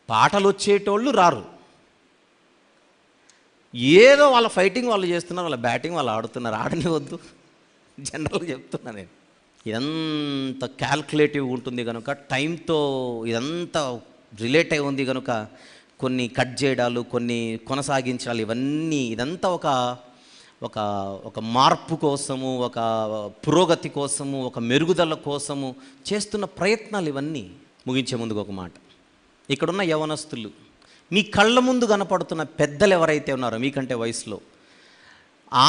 పాటలు వచ్చేటోళ్ళు రారు. ఏదో వాళ్ళ ఫైటింగ్ వాళ్ళు చేస్తున్నారు, వాళ్ళ బ్యాటింగ్ వాళ్ళు ఆడుతున్నారు. ఆడని వద్దు, జనరల్గా చెప్తున్నా నేను. ఇదంతా క్యాల్కులేటివ్ ఉంటుంది కనుక, టైంతో ఇదంతా రిలేట్ అయి ఉంది కనుక కొన్ని కట్ చేయడాలు, కొన్ని కొనసాగించాలి, ఇవన్నీ ఇదంతా ఒక ఒక ఒక మార్పు కోసము, ఒక పురోగతి కోసము, ఒక మెరుగుదల కోసము చేస్తున్న ప్రయత్నాలు ఇవన్నీ. ముగించే ముందుకు ఒక మాట, ఇక్కడున్న యవనస్తులు, మీ కళ్ళ ముందు కనపడుతున్న పెద్దలు ఎవరైతే ఉన్నారో మీకంటే వయసులో,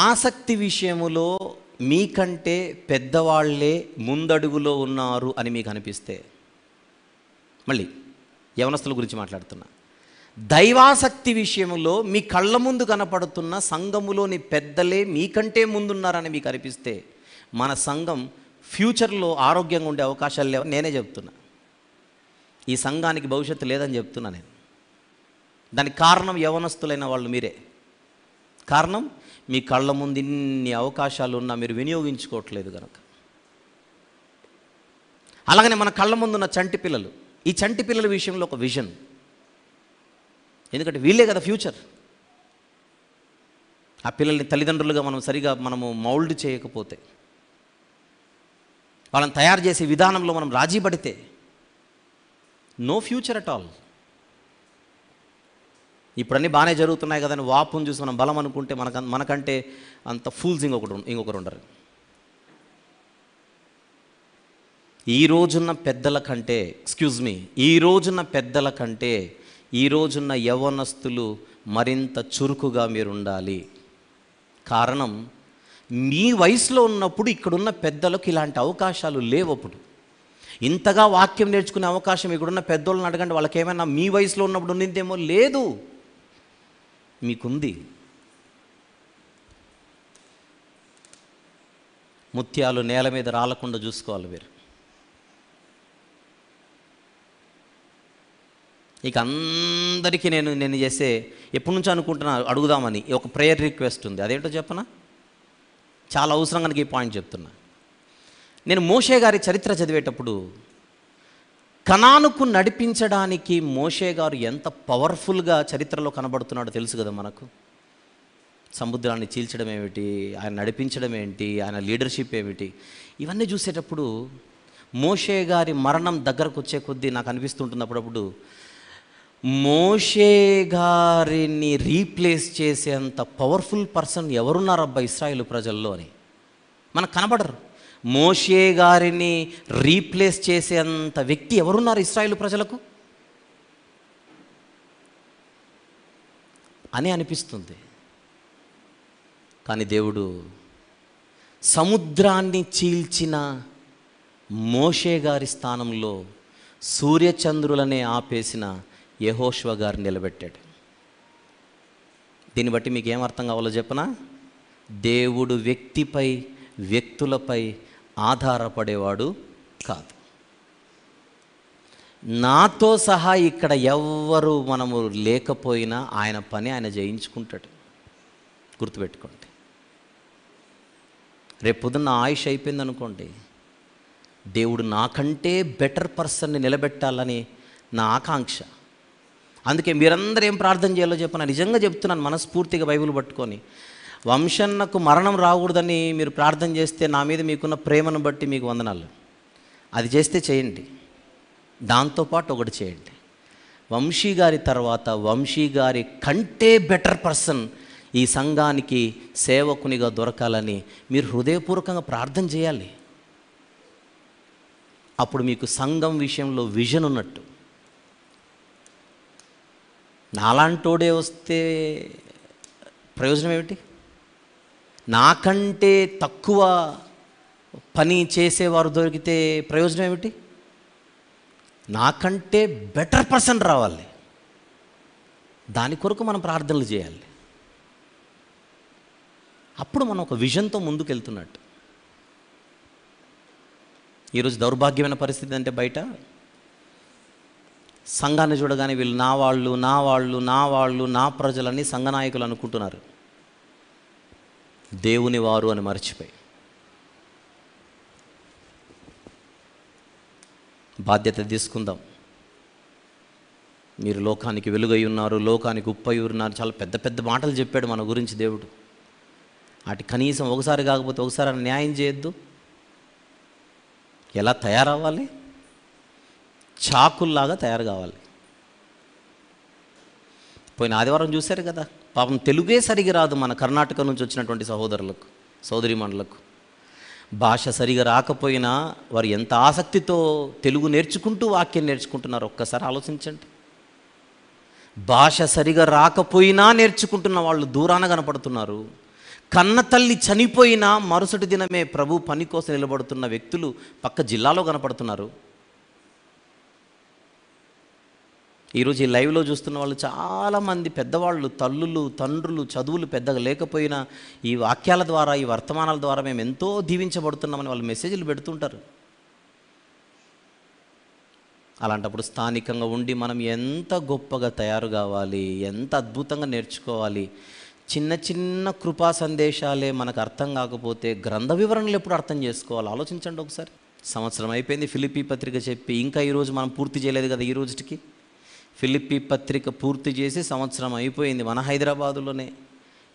ఆసక్తి విషయములో మీకంటే పెద్దవాళ్లే ముందడుగులో ఉన్నారు అని మీకు అనిపిస్తే, మళ్ళీ యవనస్తుల గురించి మాట్లాడుతున్నా, దైవాసక్తి విషయంలో మీ కళ్ళ ముందు కనపడుతున్న సంఘములోని పెద్దలే మీకంటే ముందున్నారని మీకు అనిపిస్తే, మన సంఘం ఫ్యూచర్లో ఆరోగ్యంగా ఉండే అవకాశాలు లేవని నేనే చెప్తున్నా. ఈ సంఘానికి భవిష్యత్తు లేదని చెప్తున్నా నేను. దానికి కారణం యవనస్తులైన వాళ్ళు మీరే. కారణం, మీ కళ్ళ ముందు ఇన్ని అవకాశాలు ఉన్నా మీరు వినియోగించుకోవట్లేదు కనుక. అలాగనే మన కళ్ళ ముందున్న చంటి పిల్లలు, ఈ చంటి పిల్లల విషయంలో ఒక విజన్, ఎందుకంటే వీళ్ళే కదా ఫ్యూచర్. ఆ పిల్లల్ని తల్లిదండ్రులుగా మనము మౌల్డ్ చేయకపోతే, వాళ్ళని తయారు చేసే విధానంలో మనం రాజీ పడితే, నో ఫ్యూచర్ అట్ ఆల్. ఇప్పుడు అన్నీ బాగానే జరుగుతున్నాయి కదని వాపుని చూసి మనం బలం అనుకుంటే మనకంటే అంత ఫూల్స్ ఇంకొకరు ఉండరు. ఈ రోజున్న పెద్దల కంటే ఈ రోజున్న యవ్వనస్తులు మరింత చురుకుగా మీరు ఉండాలి. కారణం, మీ వయసులో ఉన్నప్పుడు ఇక్కడున్న పెద్దలకు ఇలాంటి అవకాశాలు లేవప్పుడు. ఇంతగా వాక్యం నేర్చుకునే అవకాశం ఇక్కడున్న పెద్దోళ్ళని అడగండి, వాళ్ళకి ఏమైనా మీ వయసులో ఉన్నప్పుడు ఉండిందేమో. లేదు, మీకుంది. ముత్యాలు నేల మీద రాలకుండా చూసుకోవాలి మీరు. ఇక అందరికీ నేను చేసే, ఎప్పటి నుంచో అనుకుంటున్నా అడుగుదామని ఒక ప్రేయర్ రిక్వెస్ట్ ఉంది. అదేంటో చెప్పనా? చాలా అవసరం కనుక ఈ పాయింట్ చెప్తున్నా. నేను మోషే గారి చరిత్ర చదివేటప్పుడు, కనానుకు నడిపించడానికి మోషే గారు ఎంత పవర్ఫుల్గా చరిత్రలో కనబడుతున్నాడో తెలుసు కదా మనకు. సముద్రాన్ని చీల్చడం ఏమిటి, ఆయన నడిపించడం ఏంటి, ఆయన లీడర్షిప్ ఏమిటి, ఇవన్నీ చూసేటప్పుడు మోషే గారి మరణం దగ్గరకు వచ్చే కొద్దీ నాకు అనిపిస్తుంటుంది అప్పుడప్పుడు, మోషే గారిని రీప్లేస్ చేసేంత పవర్ఫుల్ పర్సన్ ఎవరున్నారబ్బా ఇశ్రాయేలు ప్రజల్లో అని. మనకు కనబడరు. మోషే గారిని రీప్లేస్ చేసేంత వ్యక్తి ఎవరున్నారు ఇశ్రాయేలు ప్రజలకు అని అనిపిస్తుంది. కానీ దేవుడు సముద్రాన్ని చీల్చిన మోషే గారి స్థానంలో సూర్యచంద్రులనే ఆపేసిన యెహోషువ గారిని నిలబెట్టాడు. దీన్ని బట్టి మీకు ఏమర్థం కావాలో చెప్పనా? దేవుడు వ్యక్తులపై ఆధారపడేవాడు కాదు. నాతో సహా ఇక్కడ ఎవ్వరు మనము లేకపోయినా ఆయన పని ఆయన చేయించుకుంటాడు. గుర్తుపెట్టుకోండి. రేపు పొద్దున్న ఆయుష్ అయిపోయింది అనుకోండి, దేవుడు నాకంటే బెటర్ పర్సన్ని నిలబెట్టాలని నా ఆకాంక్ష. అందుకే మీరందరూ ఏం ప్రార్థన చేయాలో చెప్పిన నిజంగా చెప్తున్నాను మనస్ఫూర్తిగా బైబిల్ పట్టుకొని, వంశన్నకు మరణం రాకూడదని మీరు ప్రార్థన చేస్తే నా మీద మీకున్న ప్రేమను బట్టి మీకు వందనాలు. అది చేస్తే చేయండి. దాంతోపాటు ఒకటి చేయండి, వంశీ గారి తర్వాత వంశీ గారి కంటే బెటర్ పర్సన్ ఈ సంఘానికి సేవకునిగా దొరకాలని మీరు హృదయపూర్వకంగా ప్రార్థన చేయాలి. అప్పుడు మీకు సంఘం విషయంలో విజన్ ఉన్నట్టు. నాలాంటోడే వస్తే ప్రయోజనం ఏమిటి? నాకంటే తక్కువ పని చేసేవారు దొరికితే ప్రయోజనం ఏమిటి? నాకంటే బెటర్ పర్సన్ రావాలి. దాని కొరకు మనం ప్రార్థనలు చేయాలి. అప్పుడు మనం ఒక విజన్తో ముందుకు వెళ్తున్నట్టు. ఈరోజు దౌర్భాగ్యమైన పరిస్థితి అంటే, బయట సంఘాన్ని చూడగానే వీళ్ళు నా వాళ్ళు నా ప్రజలని సంఘనాయకులు అనుకుంటున్నారు. దేవుని వారు అని మర్చిపోయి బాధ్యత తీసుకుందాం. మీరు లోకానికి వెలుగై ఉన్నారు, లోకానికి ఉప్పై ఉన్నారు, చాలా పెద్ద పెద్ద మాటలు చెప్పాడు మన గురించి దేవుడు. వాటి కనీసం ఒకసారి కాకపోతే ఒకసారి న్యాయం చేయొద్దు. ఎలా తయారవ్వాలి? చాకుల్లాగా తయారు కావాలి. పోయిన ఆదివారం చూశారు కదా, పాపం తెలుగే సరిగా రాదు మన కర్ణాటక నుంచి వచ్చినటువంటి సహోదరులకు, సోదరీమణులకు. భాష సరిగా రాకపోయినా వారు ఎంత ఆసక్తితో తెలుగు నేర్చుకుంటూ వాక్యం నేర్చుకుంటున్నారు ఒక్కసారి ఆలోచించండి. భాష సరిగా రాకపోయినా నేర్చుకుంటున్న వాళ్ళు దూరాన కనపడుతున్నారు. కన్న తల్లి చనిపోయినా మరుసటి దినమే ప్రభు పని కోసం నిలబడుతున్న వ్యక్తులు పక్క జిల్లాలో కనపడుతున్నారు. ఈరోజు ఈ లైవ్లో చూస్తున్న వాళ్ళు చాలామంది పెద్దవాళ్ళు, తల్లులు, తండ్రులు, చదువులు పెద్దగా లేకపోయినా ఈ వాక్యాల ద్వారా, ఈ వర్తమానాల ద్వారా మేము ఎంతో దీవించబడుతున్నామని వాళ్ళు మెసేజ్లు పెడుతుంటారు. అలాంటప్పుడు స్థానికంగా ఉండి మనం ఎంత గొప్పగా తయారు కావాలి, ఎంత అద్భుతంగా నేర్చుకోవాలి. చిన్న చిన్న కృపా సందేశాలే మనకు అర్థం కాకపోతే గ్రంథ వివరణలు ఎప్పుడు అర్థం చేసుకోవాలి? ఆలోచించండి ఒకసారి. సంవత్సరం అయిపోయింది ఫిలిప్పీ పత్రిక చెప్పి, ఇంకా ఈరోజు మనం పూర్తి చేయలేదు కదా. ఈ రోజుకి ఫిలిప్పీ పత్రిక పూర్తి చేసి సంవత్సరం అయిపోయింది మన హైదరాబాదులోనే.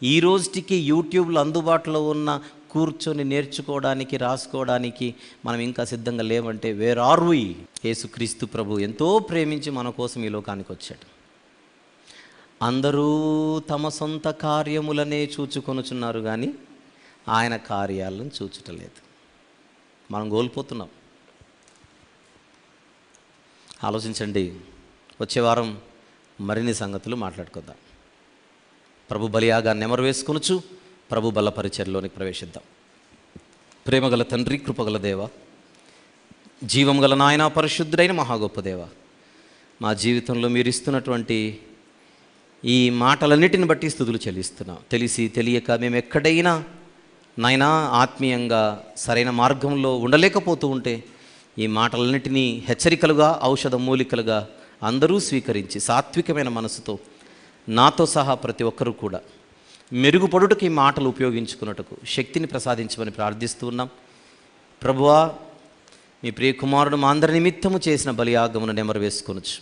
ఈ రోజుకి యూట్యూబ్లో అందుబాటులో ఉన్న కూర్చొని నేర్చుకోవడానికి, రాసుకోవడానికి మనం ఇంకా సిద్ధంగా లేవంటే వేర్ ఆర్ వి? యేసుక్రీస్తు ప్రభు ఎంతో ప్రేమించి మన కోసం ఈ లోకానికి వచ్చాడు. అందరూ తమ సొంత కార్యములనే చూచుకొనుచున్నారు కానీ ఆయన కార్యాలను చూచుటలేదు. మనం కోల్పోతున్నాం. ఆలోచించండి. వచ్చే వారం మరిన్ని సంగతులు మాట్లాడుకుందాం. ప్రభు బలియాగా నెమరు వేసుకొనుచు ప్రభు బల పరిచర్లోనికి ప్రవేశిద్దాం. ప్రేమగల తండ్రి, కృపగల దేవ, జీవం గల నాయన, పరిశుద్ధుడైన మహా గొప్ప దేవ, మా జీవితంలో మీరు ఇస్తున్నటువంటి ఈ మాటలన్నిటిని బట్టి స్తుతులు చెల్లిస్తున్నాం. తెలిసి తెలియక మేము ఎక్కడైనా నాయనా ఆత్మీయంగా సరైన మార్గంలో ఉండలేకపోతూ ఉంటే ఈ మాటలన్నిటినీ హెచ్చరికలుగా, ఔషధ మూలికలుగా అందరూ స్వీకరించి సాత్వికమైన మనసుతో నాతో సహా ప్రతి ఒక్కరూ కూడా మెరుగుపడుటకు ఈ మాటలు ఉపయోగించుకున్నట్టుకు శక్తిని ప్రసాదించమని ప్రార్థిస్తూ ఉన్నాం. ప్రభువా, మీ ప్రియ కుమారుడు మా అందరి నిమిత్తము చేసిన బలియాగమును నెమరు వేసుకొనొచ్చు.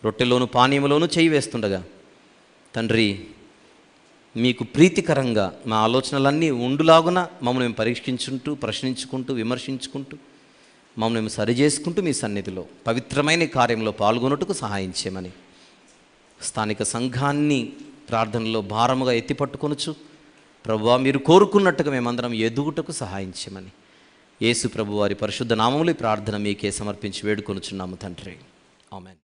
రొట్టెలోను పానీయములోను చేయి వేస్తుండగా తండ్రి, మీకు ప్రీతికరంగా మా ఆలోచనలన్నీ ఉండులాగున మమ్మల్ని మేము పరీక్షించుకుంటూ, ప్రశ్నించుకుంటూ, విమర్శించుకుంటూ, మమ్మల్ని మేము సరిచేసుకుంటూ మీ సన్నిధిలో పవిత్రమైన కార్యంలో పాల్గొనుటకు సహాయం చేయమని స్థానిక సంఘాన్ని ప్రార్థనలో భారముగా ఎత్తిపట్టుకొనుచు ప్రభువా, మీరు కోరుకున్నట్టుగా మేమందరం ఎదుగుటకు సహాయం చేయమని యేసు ప్రభు వారి పరిశుద్ధ నామములో ఈ ప్రార్థన మీకే సమర్పించి వేడుకొనుచున్నాము తండ్రి. ఆమేన్.